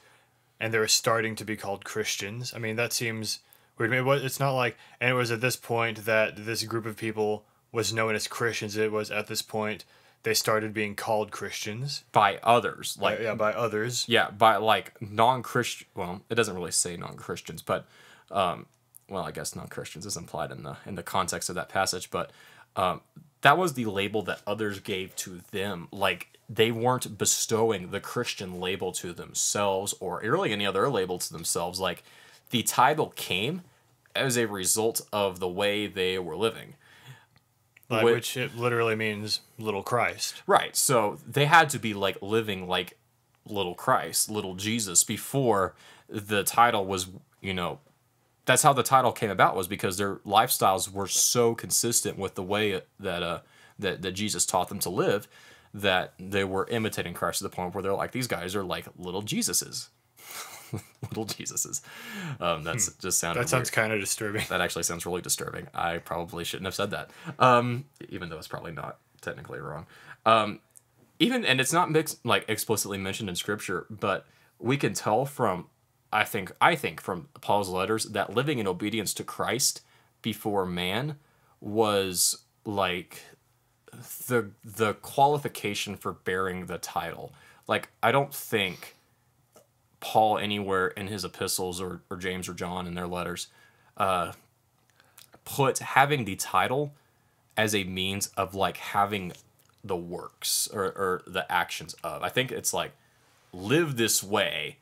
and they were starting to be called Christians. I mean, that seems weird. It's not like, and it was at this point that this group of people was known as Christians. It was at this point they started being called Christians. By others. By others. Yeah, by non-Christian, well, it doesn't really say non-Christians, but, well, I guess non-Christians is implied in the context of that passage, but, that was the label that others gave to them. They weren't bestowing the Christian label to themselves or really any other label to themselves. The title came as a result of the way they were living. Which it literally means little Christ. Right. So they had to be living like little Christ, little Jesus, before the title was, that's how the title came about, was because their lifestyles were so consistent with the way that Jesus taught them to live, that they were imitating Christ to the point where they're like, these guys are like little Jesuses. Little Jesuses. That's just sounded. That sounds weird. kind of distributing. That actually sounds really disturbing. I probably shouldn't have said that. Even though it's probably not technically wrong. And it's not explicitly mentioned in Scripture, but we can tell from, I think from Paul's letters, that living in obedience to Christ before man was the qualification for bearing the title. I don't think Paul anywhere in his epistles or James or John in their letters put having the title as a means of having the works or the actions of. I think it's live this way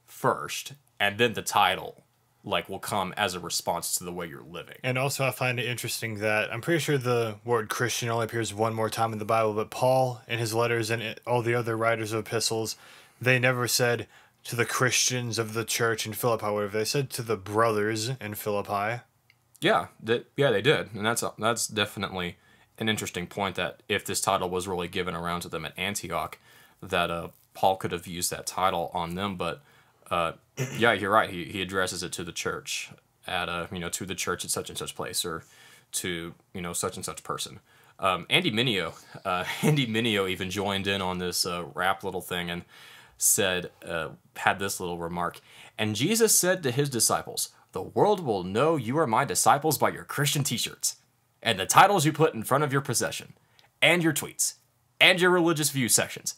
first, and then the title will come as a response to the way you're living. And also I find it interesting that I'm pretty sure the word Christian only appears one more time in the Bible, but Paul in his letters and all the other writers of epistles, they never said to the Christians of the church in Philippi, whatever. They said to the brothers in Philippi. Yeah, they did. And that's definitely an interesting point, that if this title was really given around to them at Antioch, that Paul could have used that title on them, but yeah, you're right. He addresses it to the church at to the church at such and such place, or to such and such person. Andy Mineo even joined in on this rap little thing and said, had this little remark. And Jesus said to his disciples, "The world will know you are my disciples by your Christian t-shirts and the titles you put in front of your possession and your tweets and your religious view sections."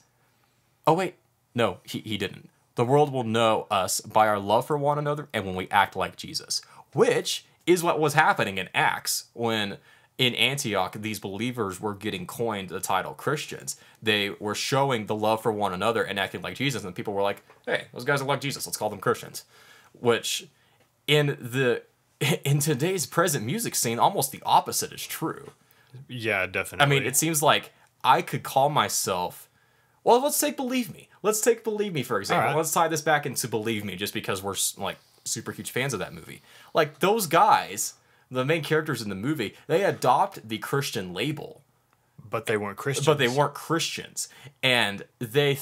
Oh wait, no, he didn't. The world will know us by our love for one another and when we act like Jesus, which is what was happening in Acts when in Antioch these believers were getting coined the title Christians. They were showing the love for one another and acting like Jesus, and people were like, hey, those guys are like Jesus, let's call them Christians. Which in today's present music scene, almost the opposite is true. Yeah, definitely. I mean, it seems like I could call myself. Well, let's take Believe Me. Let's take Believe Me, for example. All right. Let's tie this back into Believe Me, just because we're like super huge fans of that movie. Like, those guys, the main characters in the movie, they adopt the Christian label. But they weren't Christians. But they weren't Christians. And they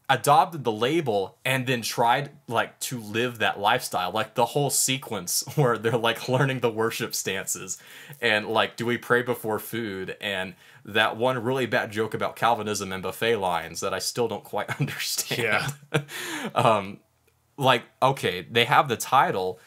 adopted the label and then tried, like, to live that lifestyle. Like, the whole sequence where they're, like, learning the worship stances. And, like, do we pray before food? And that one really bad joke about Calvinism and buffet lines that I still don't quite understand. Yeah. Like, okay, they have the title,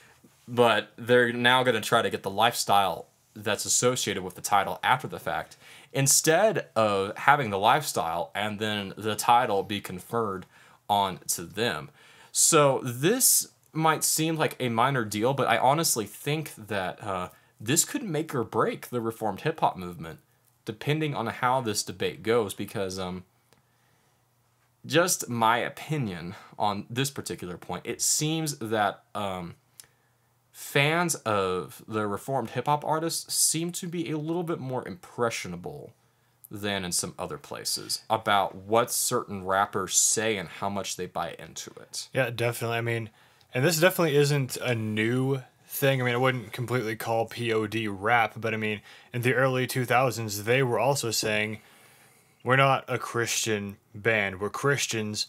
but they're now going to try to get the lifestyle that's associated with the title after the fact, instead of having the lifestyle and then the title be conferred on to them. So this might seem like a minor deal, but I honestly think that this could make or break the Reformed hip-hop movement, depending on how this debate goes, because just my opinion on this particular point, it seems that fans of the Reformed hip-hop artists seem to be a little bit more impressionable than in some other places about what certain rappers say and how much they buy into it. Yeah, definitely. I mean, and this definitely isn't a new thing. I mean, I wouldn't completely call POD rap, but I mean, in the early 2000s, they were also saying, we're not a Christian band. We're Christians,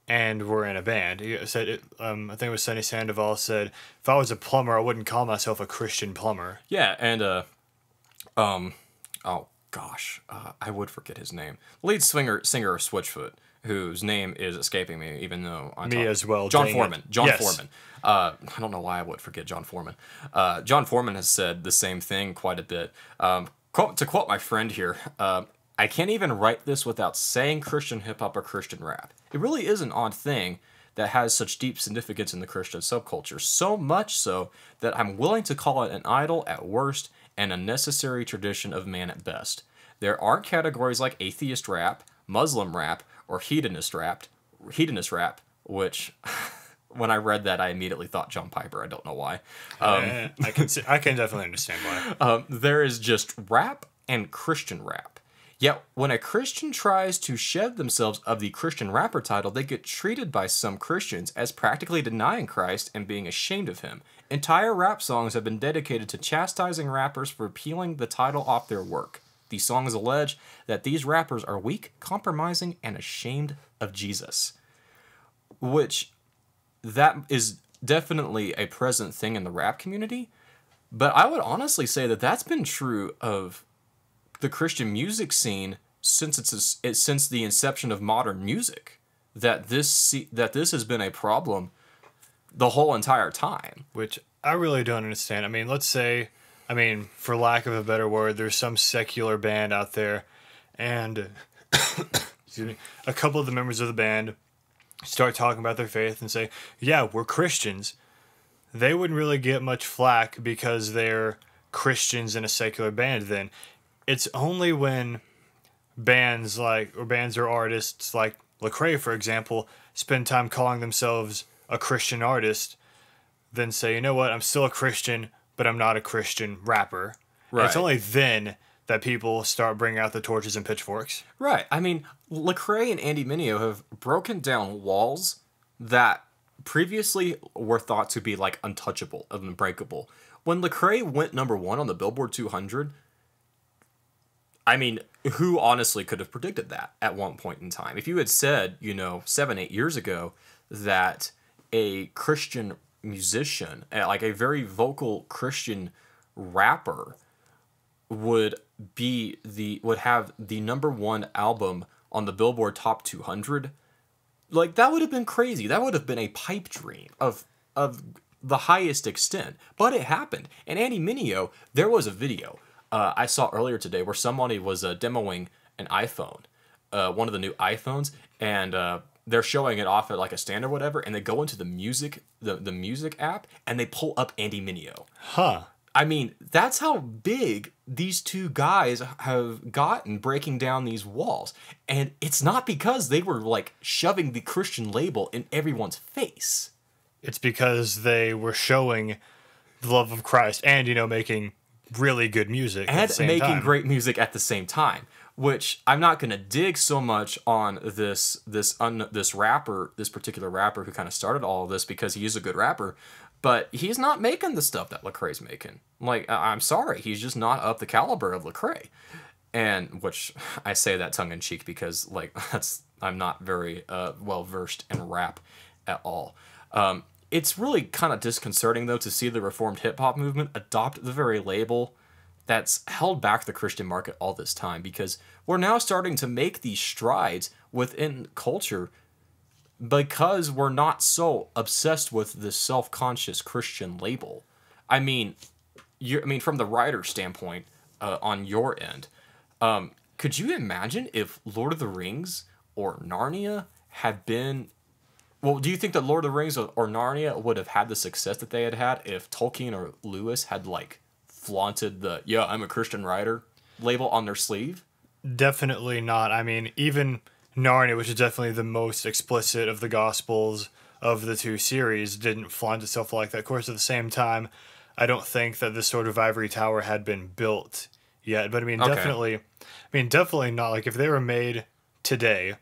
and we're in a band. He said, I think it was Sonny Sandoval said, if I was a plumber, I wouldn't call myself a Christian plumber. Yeah, and oh gosh, I would forget his name. Lead singer of Switchfoot, whose name is escaping me, even though as well. John Foreman. John Yes. Foreman. I don't know why I would forget John Foreman. John Foreman has said the same thing quite a bit. To quote my friend here, I can't even write this without saying Christian hip-hop or Christian rap. It really is an odd thing that has such deep significance in the Christian subculture, so much so that I'm willing to call it an idol at worst and a necessary tradition of man at best. There are categories like atheist rap, Muslim rap, or hedonist rap, which when I read that, I immediately thought John Piper. I don't know why. I can definitely understand why. There is just rap and Christian rap. Yet, when a Christian tries to shed themselves of the Christian rapper title, they get treated by some Christians as practically denying Christ and being ashamed of him. Entire rap songs have been dedicated to chastising rappers for peeling the title off their work. These songs allege that these rappers are weak, compromising, and ashamed of Jesus. Which, that is definitely a present thing in the rap community, but I would honestly say that that's been true of the Christian music scene since since the inception of modern music, that this has been a problem the whole entire time. Which I really don't understand. I mean, let's say, for lack of a better word, there's some secular band out there, and excuse me, a couple of the members of the band start talking about their faith and say, yeah, we're Christians. They wouldn't really get much flack because they're Christians in a secular band then. It's only when bands or artists like Lecrae, for example, spend time calling themselves a Christian artist, then say, you know what, I'm still a Christian, but I'm not a Christian rapper. Right. It's only then that people start bringing out the torches and pitchforks. Right. I mean, Lecrae and Andy Mineo have broken down walls that previously were thought to be like untouchable, unbreakable. When Lecrae went #1 on the Billboard 200, I mean, who honestly could have predicted that at one point in time? If you had said, 7-8 years ago, that a Christian musician, like a very vocal Christian rapper, would have the #1 album on the Billboard Top 200, like, that would have been crazy. That would have been a pipe dream of the highest extent. But it happened. And Andy Mineo, there was a video I saw earlier today where somebody was demoing an iPhone, one of the new iPhones, and they're showing it off at like a stand or whatever, and they go into the music app and they pull up Andy Mineo. Huh. I mean, that's how big these two guys have gotten breaking down these walls. And it's not because they were like shoving the Christian label in everyone's face. It's because they were showing the love of Christ and, making really good music at and the same making time. great music at the same time. Which I'm not gonna dig so much on this particular rapper who kind of started all of this, because he is a good rapper, but he's not making the stuff that Lecrae's making. Like, I'm sorry, he's just not up the caliber of Lecrae. And which I say that tongue in cheek, because like I'm not very well versed in rap at all. It's really kind of disconcerting though to see the reformed hip hop movement adopt the very label that's held back the Christian market all this time, because we're now starting to make these strides within culture because we're not so obsessed with this self-conscious Christian label. I mean, from the writer standpoint, on your end, could you imagine if Lord of the Rings or Narnia had been... Well, do you think that Lord of the Rings or Narnia would have had the success that they had if Tolkien or Lewis had, like, flaunted the, yeah, I'm a Christian writer label on their sleeve? Definitely not. I mean, even Narnia, which is definitely the most explicit of the Gospels of the two series, didn't flaunt itself like that. Of course, at the same time, I don't think that this sort of ivory tower had been built yet. But I mean, Okay. definitely not. Like, if they were made today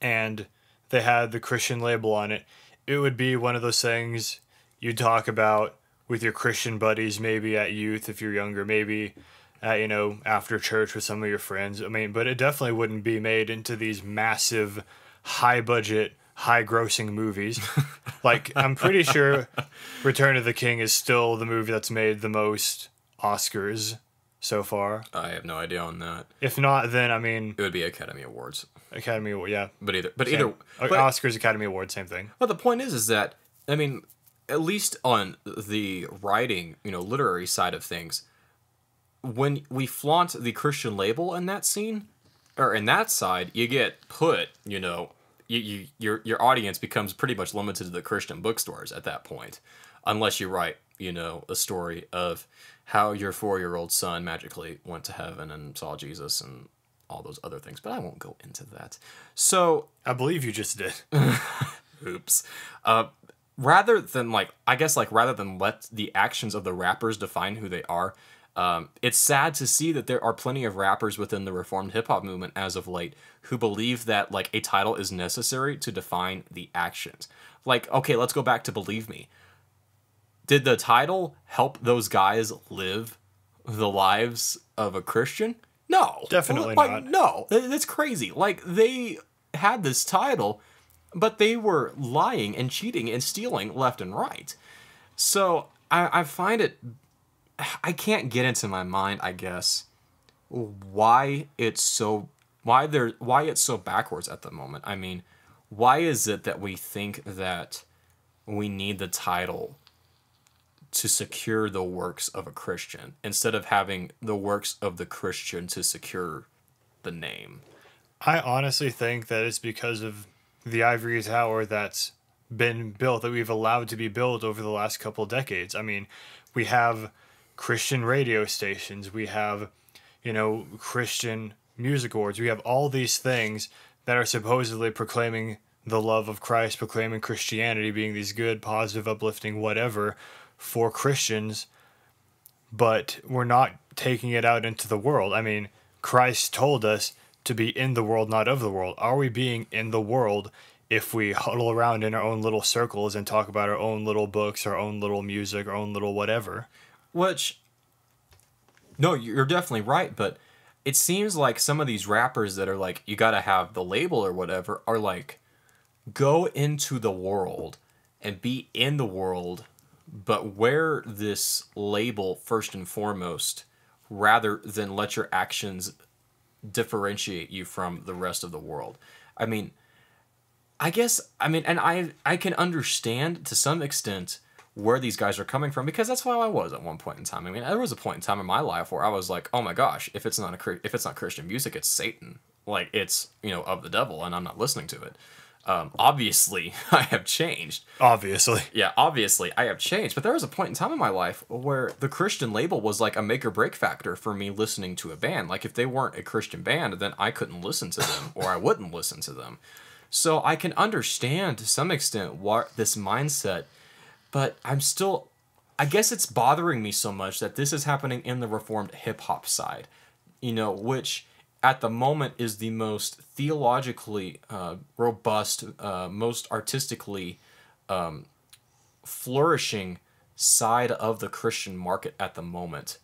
and they had the Christian label on it, it would be one of those things you talk about with your Christian buddies, maybe at youth if you're younger, maybe at, after church with some of your friends. I mean, but it definitely wouldn't be made into these massive, high budget, high grossing movies. Like, I'm pretty sure Return of the King is still the movie that's made the most Oscars so far. I have no idea on that. If not, then, I mean, It would be Academy Awards. Academy Award, yeah. But either, Same. but Oscars, Academy Award, same thing. But the point is that, I mean, at least on the writing, literary side of things, when we flaunt the Christian label in that scene, or in that side, you get put, your audience becomes pretty much limited to the Christian bookstores at that point, unless you write, a story of how your 4-year-old son magically went to heaven and saw Jesus and all those other things. But I won't go into that. So, I believe you just did. oops. Rather than rather than let the actions of the rappers define who they are, it's sad to see that there are plenty of rappers within the reformed hip hop movement as of late who believe that like a title is necessary to define the actions. Like, okay, let's go back to Believe Me. Did the title help those guys live the lives of a Christian? No. Definitely Like, not. no. That's crazy. Like, they had this title, but they were lying and cheating and stealing left and right. So I find it... I can't get into my mind, I guess, why it's so backwards at the moment. I mean, why is it that we think that we need the title to secure the works of a Christian instead of having the works of the Christian to secure the name? I honestly think that it's because of the ivory tower that's been built, that we've allowed to be built over the last couple decades. I mean, we have Christian radio stations, we have, Christian music awards, we have all these things that are supposedly proclaiming the love of Christ, proclaiming Christianity, being these good, positive, uplifting, whatever for Christians, but we're not taking it out into the world. I mean, Christ told us to be in the world, not of the world. Are we being in the world if we huddle around in our own little circles and talk about our own little books, our own little music, our own little whatever? Which, no, you're definitely right, but it seems like some of these rappers that are like, you gotta have the label or whatever, are like, go into the world and be in the world, but wear this label first and foremost, rather than let your actions differentiate you from the rest of the world. I mean, and I can understand to some extent where these guys are coming from, because that's how I was at one point in time. I mean, there was a point in time in my life where I was like, oh my gosh, if it's not Christian music, it's Satan. Like, it's, of the devil, and I'm not listening to it. Obviously, I have changed. Obviously. Yeah, obviously, I have changed. But there was a point in time in my life where the Christian label was like a make or break factor for me listening to a band. Like, if they weren't a Christian band, then I couldn't listen to them, or I wouldn't listen to them. So I can understand to some extent what this mindset, but I guess it's bothering me so much that this is happening in the Reformed hip hop side, which at the moment is the most theologically robust, most artistically flourishing side of the Christian market at the moment.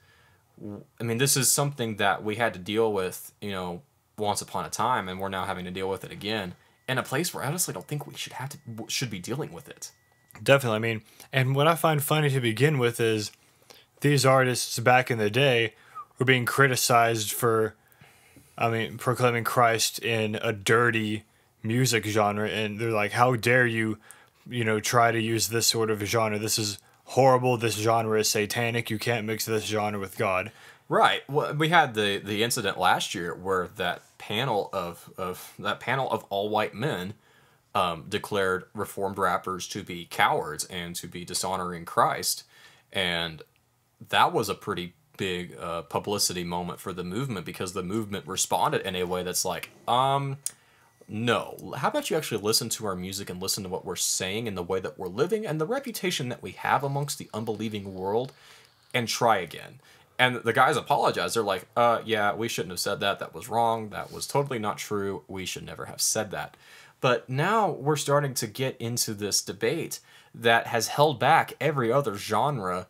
I mean, this is something that we had to deal with, once upon a time, and we're now having to deal with it again in a place where I honestly don't think we should be dealing with it. Definitely. I mean, and what I find funny to begin with is these artists back in the day were being criticized for, proclaiming Christ in a dirty music genre, and they're like, how dare you, try to use this sort of genre. This is horrible. This genre is satanic. You can't mix this genre with God. Right. Well, we had the incident last year where that panel of all white men declared Reformed rappers to be cowards and to be dishonoring Christ, and that was a pretty big publicity moment for the movement, because the movement responded in a way that's like, no, how about you actually listen to our music and listen to what we're saying and the way that we're living and the reputation that we have amongst the unbelieving world, and try again. And the guys apologized. They're like, yeah, we shouldn't have said that. That was wrong. That was totally not true. We should never have said that. But now we're starting to get into this debate that has held back every other genre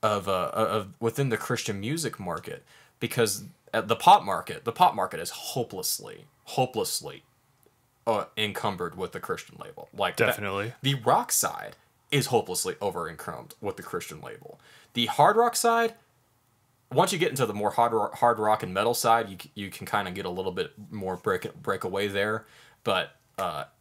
of within the Christian music market, because the pop market is hopelessly encumbered with the Christian label. Like, definitely, the rock side is hopelessly over-encumbered with the Christian label. The hard rock side, once you get into the more hard rock and metal side, you can kind of get a little bit more break away there, but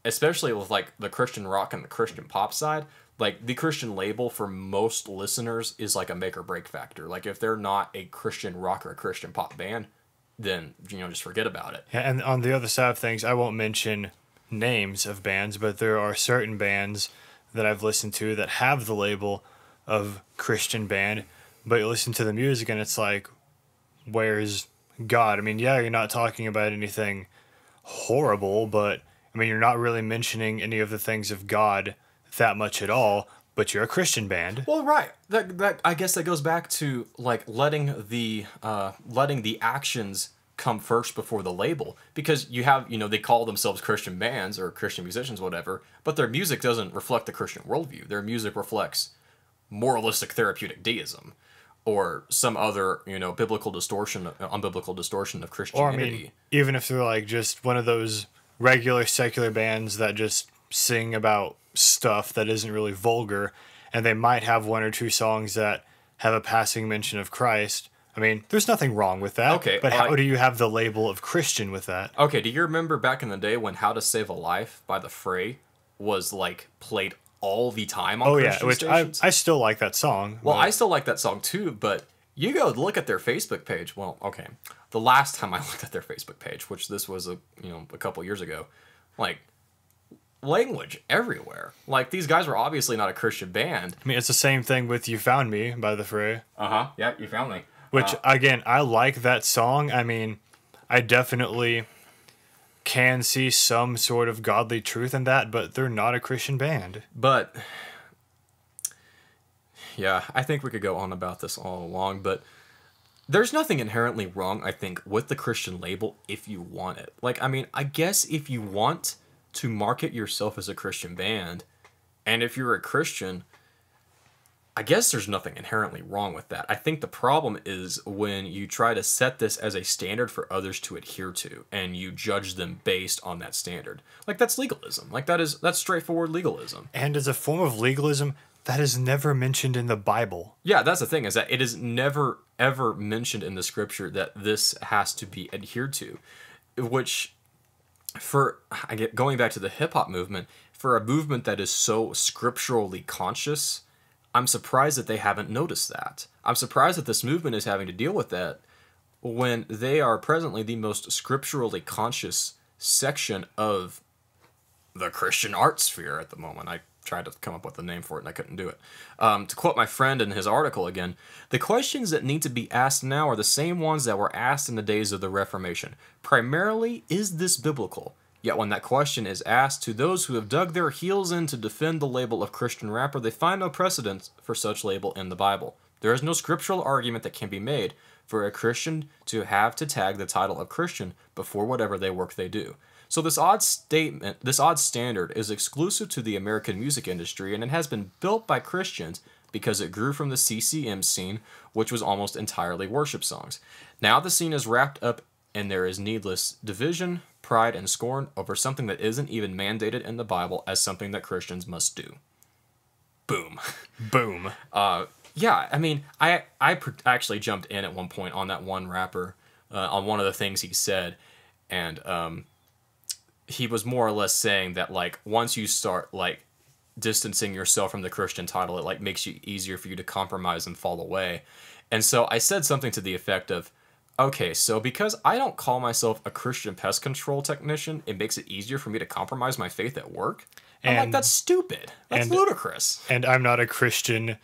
especially with like the Christian rock and the Christian pop side, like the Christian label for most listeners is like a make or break factor. Like if they're not a Christian rock or a Christian pop band, then just forget about it. Yeah, and on the other side of things, I won't mention names of bands, but there are certain bands that I've listened to that have the label of Christian band, but you listen to the music and it's like, where's God? I mean, yeah, you're not talking about anything horrible, but I mean, you're not really mentioning any of the things of God that much at all, but you're a Christian band. Well, right. That I guess that goes back to like letting the actions come first before the label, because you have, they call themselves Christian bands or Christian musicians, whatever, but their music doesn't reflect the Christian worldview. Their music reflects moralistic therapeutic deism or some other, unbiblical distortion of Christianity. Or I mean, even if they're like just one of those regular secular bands that just sing about stuff that isn't really vulgar, and they might have one or two songs that have a passing mention of Christ. I mean, there's nothing wrong with that. Okay, but how do you have the label of Christian with that? Okay, do you remember back in the day when "How to Save a Life" by The Fray was like played all the time on Christian stations? I still like that song. Well, I still like that song too, but you go look at their Facebook page. Well, okay, the last time I looked at their Facebook page, which this was a couple years ago, like, language everywhere. Like, these guys were obviously not a Christian band. I mean, it's the same thing with "You Found Me" by The Fray. Yeah, You Found Me. Which, again, I like that song. I mean, I definitely can see some sort of godly truth in that, but they're not a Christian band. But, yeah, I think we could go on about this all along, but there's nothing inherently wrong, I think, with the Christian label if you want it. Like, I mean, I guess if you want to market yourself as a Christian band, and if you're a Christian, I guess there's nothing inherently wrong with that. I think the problem is when you try to set this as a standard for others to adhere to, and you judge them based on that standard. Like, that's legalism. Like, that's straightforward legalism. And as a form of legalism, that is never mentioned in the Bible. Yeah, that's the thing, is that it is never, ever mentioned in the scripture that this has to be adhered to. Which, going back to the hip-hop movement, for a movement that is so scripturally conscious, I'm surprised that they haven't noticed that. I'm surprised that this movement is having to deal with that when they are presently the most scripturally conscious section of the Christian art sphere at the moment. I tried to come up with a name for it and I couldn't do it. To quote my friend in his article again, the questions that need to be asked now are the same ones that were asked in the days of the Reformation. Primarily, is this biblical? Yet when that question is asked to those who have dug their heels in to defend the label of Christian rapper, they find no precedent for such label in the Bible. There is no scriptural argument that can be made for a Christian to have to tag the title of Christian before whatever work they do. So this odd standard is exclusive to the American music industry, and it has been built by Christians because it grew from the CCM scene, which was almost entirely worship songs. Now the scene is wrapped up and there is needless division, pride, and scorn over something that isn't even mandated in the Bible as something that Christians must do. Boom. Boom. Yeah, I mean, I actually jumped in at one point on that one rapper, on one of the things he said, and he was more or less saying that, like, once you start, like, distancing yourself from the Christian title, it, like, makes it easier for you to compromise and fall away. And so I said something to the effect of, okay, so because I don't call myself a Christian pest control technician, it makes it easier for me to compromise my faith at work? I'm like, that's stupid. That's ludicrous. And I'm not a Christian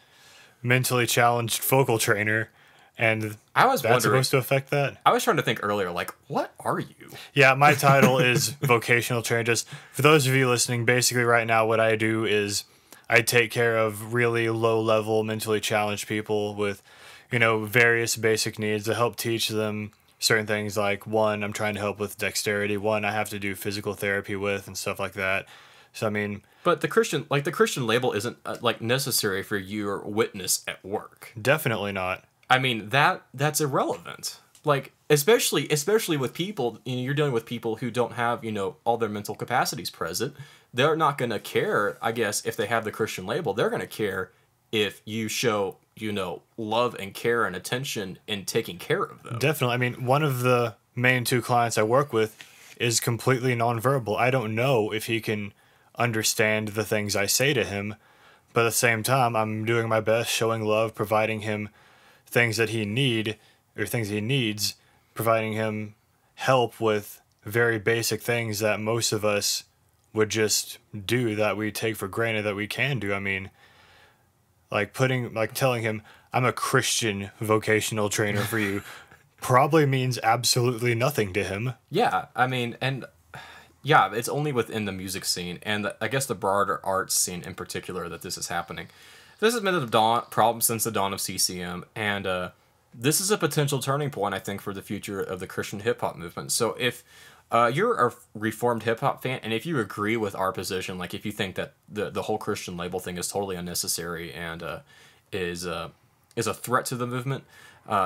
mentally challenged vocal trainer, and I was that's supposed to affect that? I was trying to think earlier, like, what are you? Yeah, my title is vocational trainer. Just for those of you listening, basically right now what I do is I take care of really low-level mentally challenged people with, you know, various basic needs to help teach them certain things. Like, one, I'm trying to help with dexterity. One, I have to do physical therapy with and stuff like that. So, I mean... But the Christian label isn't, like, necessary for your witness at work. Definitely not. I mean, that's irrelevant. Like, especially with people, you know, you're dealing with people who don't have, you know, all their mental capacities present. They're not going to care, I guess, if they have the Christian label. They're going to care if you show, you know, love and care and attention in taking care of them. Definitely. I mean, one of the main two clients I work with is completely nonverbal. I don't know if he can understand the things I say to him, but at the same time, I'm doing my best, showing love, providing him things that he needs, providing him help with very basic things that most of us would just do, that we take for granted that we can do. I mean, telling him I'm a Christian vocational trainer for you probably means absolutely nothing to him. Yeah, I mean, and yeah, it's only within the music scene and I guess the broader arts scene in particular that this is happening. This has been a problem since the dawn of CCM, and this is a potential turning point, I think, for the future of the Christian hip-hop movement. So if you're a Reformed hip-hop fan, and if you agree with our position, like if you think that the whole Christian label thing is totally unnecessary and is a threat to the movement,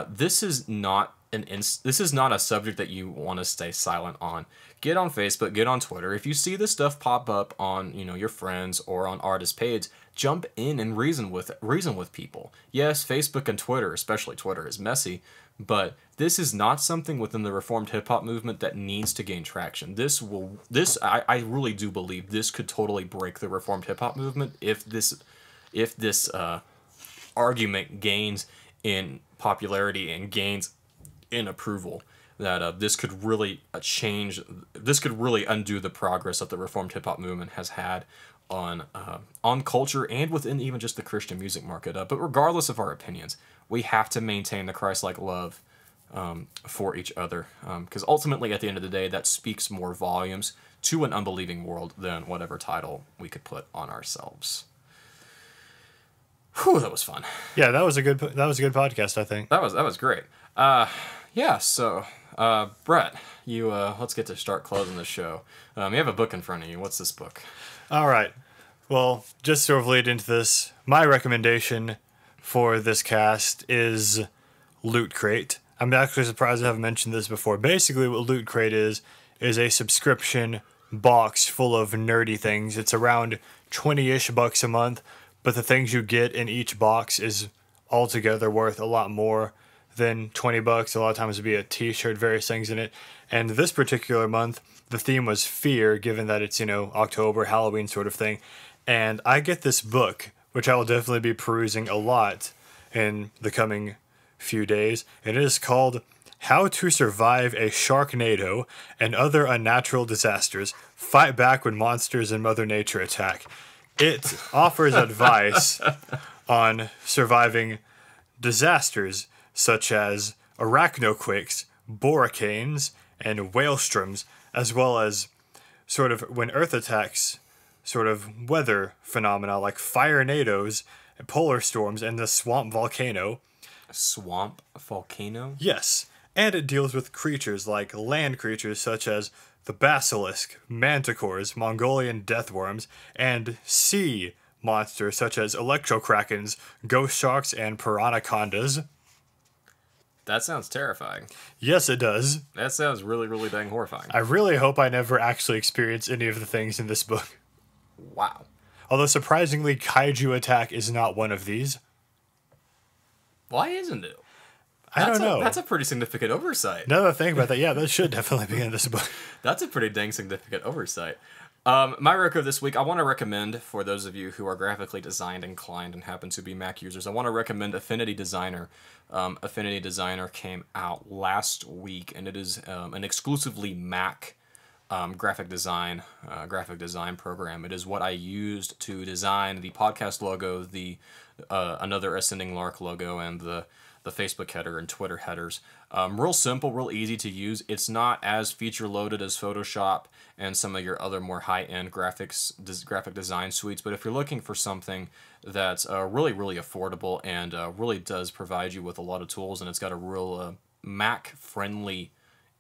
this is not a subject that you want to stay silent on. Get on Facebook, get on Twitter. If you see this stuff pop up on, you know, your friends or on artist pages, jump in and reason with people. Yes, Facebook and Twitter, especially Twitter, is messy, but this is not something within the Reformed hip hop movement that needs to gain traction. I really do believe this could totally break the Reformed hip hop movement if this argument gains in popularity and gains in approval. That this could really undo the progress that the Reformed hip hop movement has had on culture and within even just the Christian music market. But regardless of our opinions, we have to maintain the Christ-like love for each other, because ultimately, at the end of the day, that speaks more volumes to an unbelieving world than whatever title we could put on ourselves. Whew, that was fun. Yeah, that was a good podcast, I think. That was great. Yeah, so Brett, you let's get to start closing the show. You have a book in front of you. What's this book? All right. Well, just sort of lead into this, my recommendation for this cast is Loot Crate. I'm actually surprised I haven't mentioned this before. Basically, what Loot Crate is a subscription box full of nerdy things. It's around 20-ish bucks a month, but the things you get in each box is altogether worth a lot more than 20 bucks. A lot of times it'd be a t-shirt, various things in it. And this particular month, the theme was fear, given that it's, you know, October, Halloween sort of thing. And I get this book, which I will definitely be perusing a lot in the coming few days. And it is called How to Survive a Sharknado and Other Unnatural Disasters. Fight Back when Monsters and Mother Nature Attack. It offers advice on surviving disasters such as arachnoquakes, boracanes, and whalestroms, as well as sort of when Earth attacks, sort of weather phenomena like fire-nados, polar storms, and the swamp volcano. Swamp volcano? Yes, and it deals with creatures like land creatures such as the basilisk, manticores, Mongolian deathworms, and sea monsters such as electrokrakens, ghost sharks, and piranhacondas. That sounds terrifying. Yes, it does. That sounds really, really dang horrifying. I really hope I never actually experience any of the things in this book. Wow. Although surprisingly, kaiju attack is not one of these. Why isn't it? I don't know. That's a pretty significant oversight. Now that I think about that, yeah, that should definitely be in this book. That's a pretty dang significant oversight. My record this week, I want to recommend, for those of you who are graphically designed inclined and happen to be Mac users, I want to recommend Affinity Designer. Affinity Designer came out last week, and it is an exclusively Mac graphic design program. It is what I used to design the podcast logo, the Another Ascending Lark logo, and the Facebook header and Twitter headers. Real simple, real easy to use. It's not as feature loaded as Photoshop and some of your other more high-end graphic design suites, but if you're looking for something that's really, really affordable and really does provide you with a lot of tools, and it's got a real Mac-friendly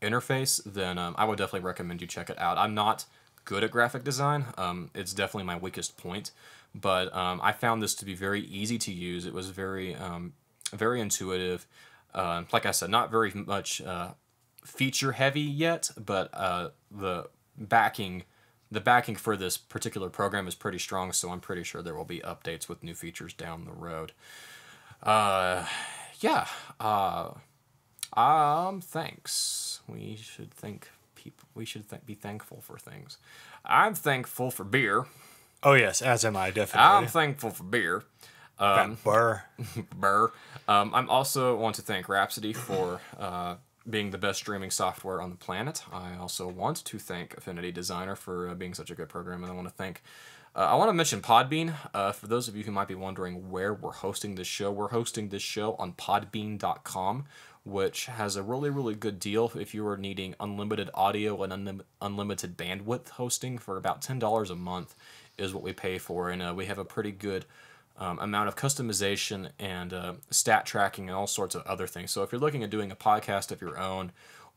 interface, then I would definitely recommend you check it out. I'm not good at graphic design. It's definitely my weakest point, but I found this to be very easy to use. It was very intuitive. Like I said, not very much feature heavy yet, but the backing for this particular program is pretty strong, so I'm pretty sure there will be updates with new features down the road. Thanks. We should be thankful for things. I'm thankful for beer. Oh yes, as am I, definitely. I'm thankful for beer. Burr. Burr. I'm also want to thank Rhapsody for being the best streaming software on the planet. I also want to thank Affinity Designer for being such a good program, and I want to mention Podbean. For those of you who might be wondering where we're hosting this show, we're hosting this show on podbean.com, which has a really, really good deal if you are needing unlimited audio and unlimited bandwidth hosting for about $10 a month is what we pay for, and we have a pretty good amount of customization and stat tracking and all sorts of other things. So if you're looking at doing a podcast of your own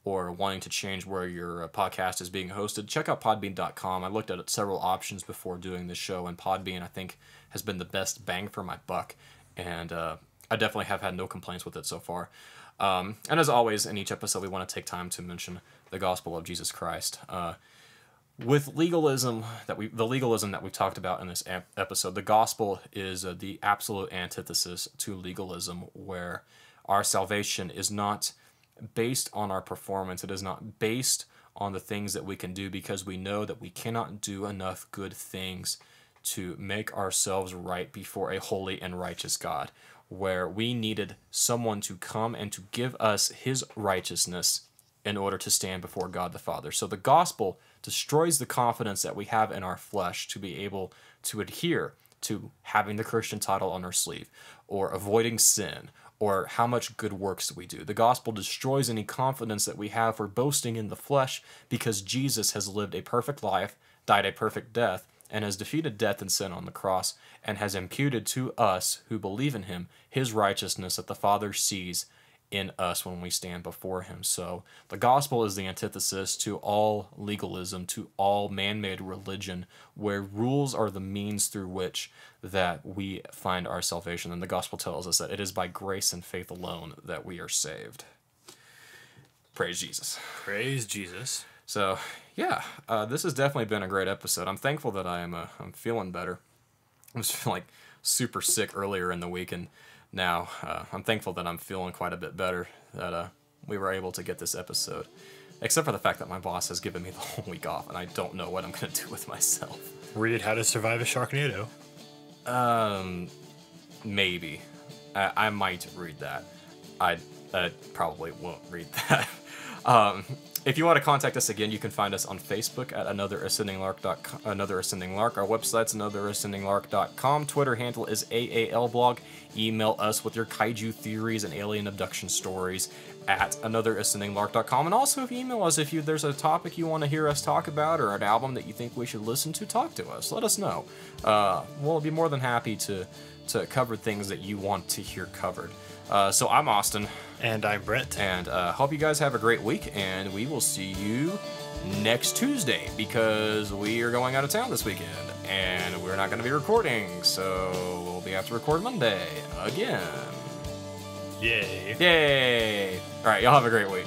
or wanting to change where your podcast is being hosted, check out podbean.com. I looked at several options before doing this show, and Podbean, I think, has been the best bang for my buck, and I definitely have had no complaints with it so far. And as always, in each episode, we want to take time to mention the gospel of Jesus Christ. With the legalism that we've talked about in this episode, the gospel is the absolute antithesis to legalism, where our salvation is not based on our performance. It is not based on the things that we can do, because we know that we cannot do enough good things to make ourselves right before a holy and righteous God, where we needed someone to come and to give us his righteousness in order to stand before God the Father. So the gospel destroys the confidence that we have in our flesh to be able to adhere to having the Christian title on our sleeve, or avoiding sin, or how much good works we do. The gospel destroys any confidence that we have for boasting in the flesh, because Jesus has lived a perfect life, died a perfect death, and has defeated death and sin on the cross, and has imputed to us who believe in him his righteousness that the Father sees in us when we stand before him. So the gospel is the antithesis to all legalism, to all man-made religion, where rules are the means through which that we find our salvation. And the gospel tells us that it is by grace and faith alone that we are saved. Praise Jesus. Praise Jesus. So yeah, this has definitely been a great episode. I'm thankful that I'm feeling better. I was feeling like super sick earlier in the week, and now, I'm thankful that I'm feeling quite a bit better, that we were able to get this episode. Except for the fact that my boss has given me the whole week off, and I don't know what I'm going to do with myself. Read How to Survive a Sharknado. Maybe. I might read that. I probably won't read that. If you want to contact us again, you can find us on Facebook at Another Ascending Lark. Our website's AnotherAscendingLark.com. Twitter handle is AALblog. Email us with your kaiju theories and alien abduction stories at anotherascendinglark.com. And also, if you email us, if there's a topic you want to hear us talk about or an album that you think we should listen to, talk to us. Let us know. We'll be more than happy to cover things that you want to hear covered. So I'm Austin. And I'm Brett. And hope you guys have a great week, and we will see you next Tuesday, because we are going out of town this weekend, and we're not going to be recording, so we'll be have to record Monday again. Yay. Yay! Alright, y'all have a great week.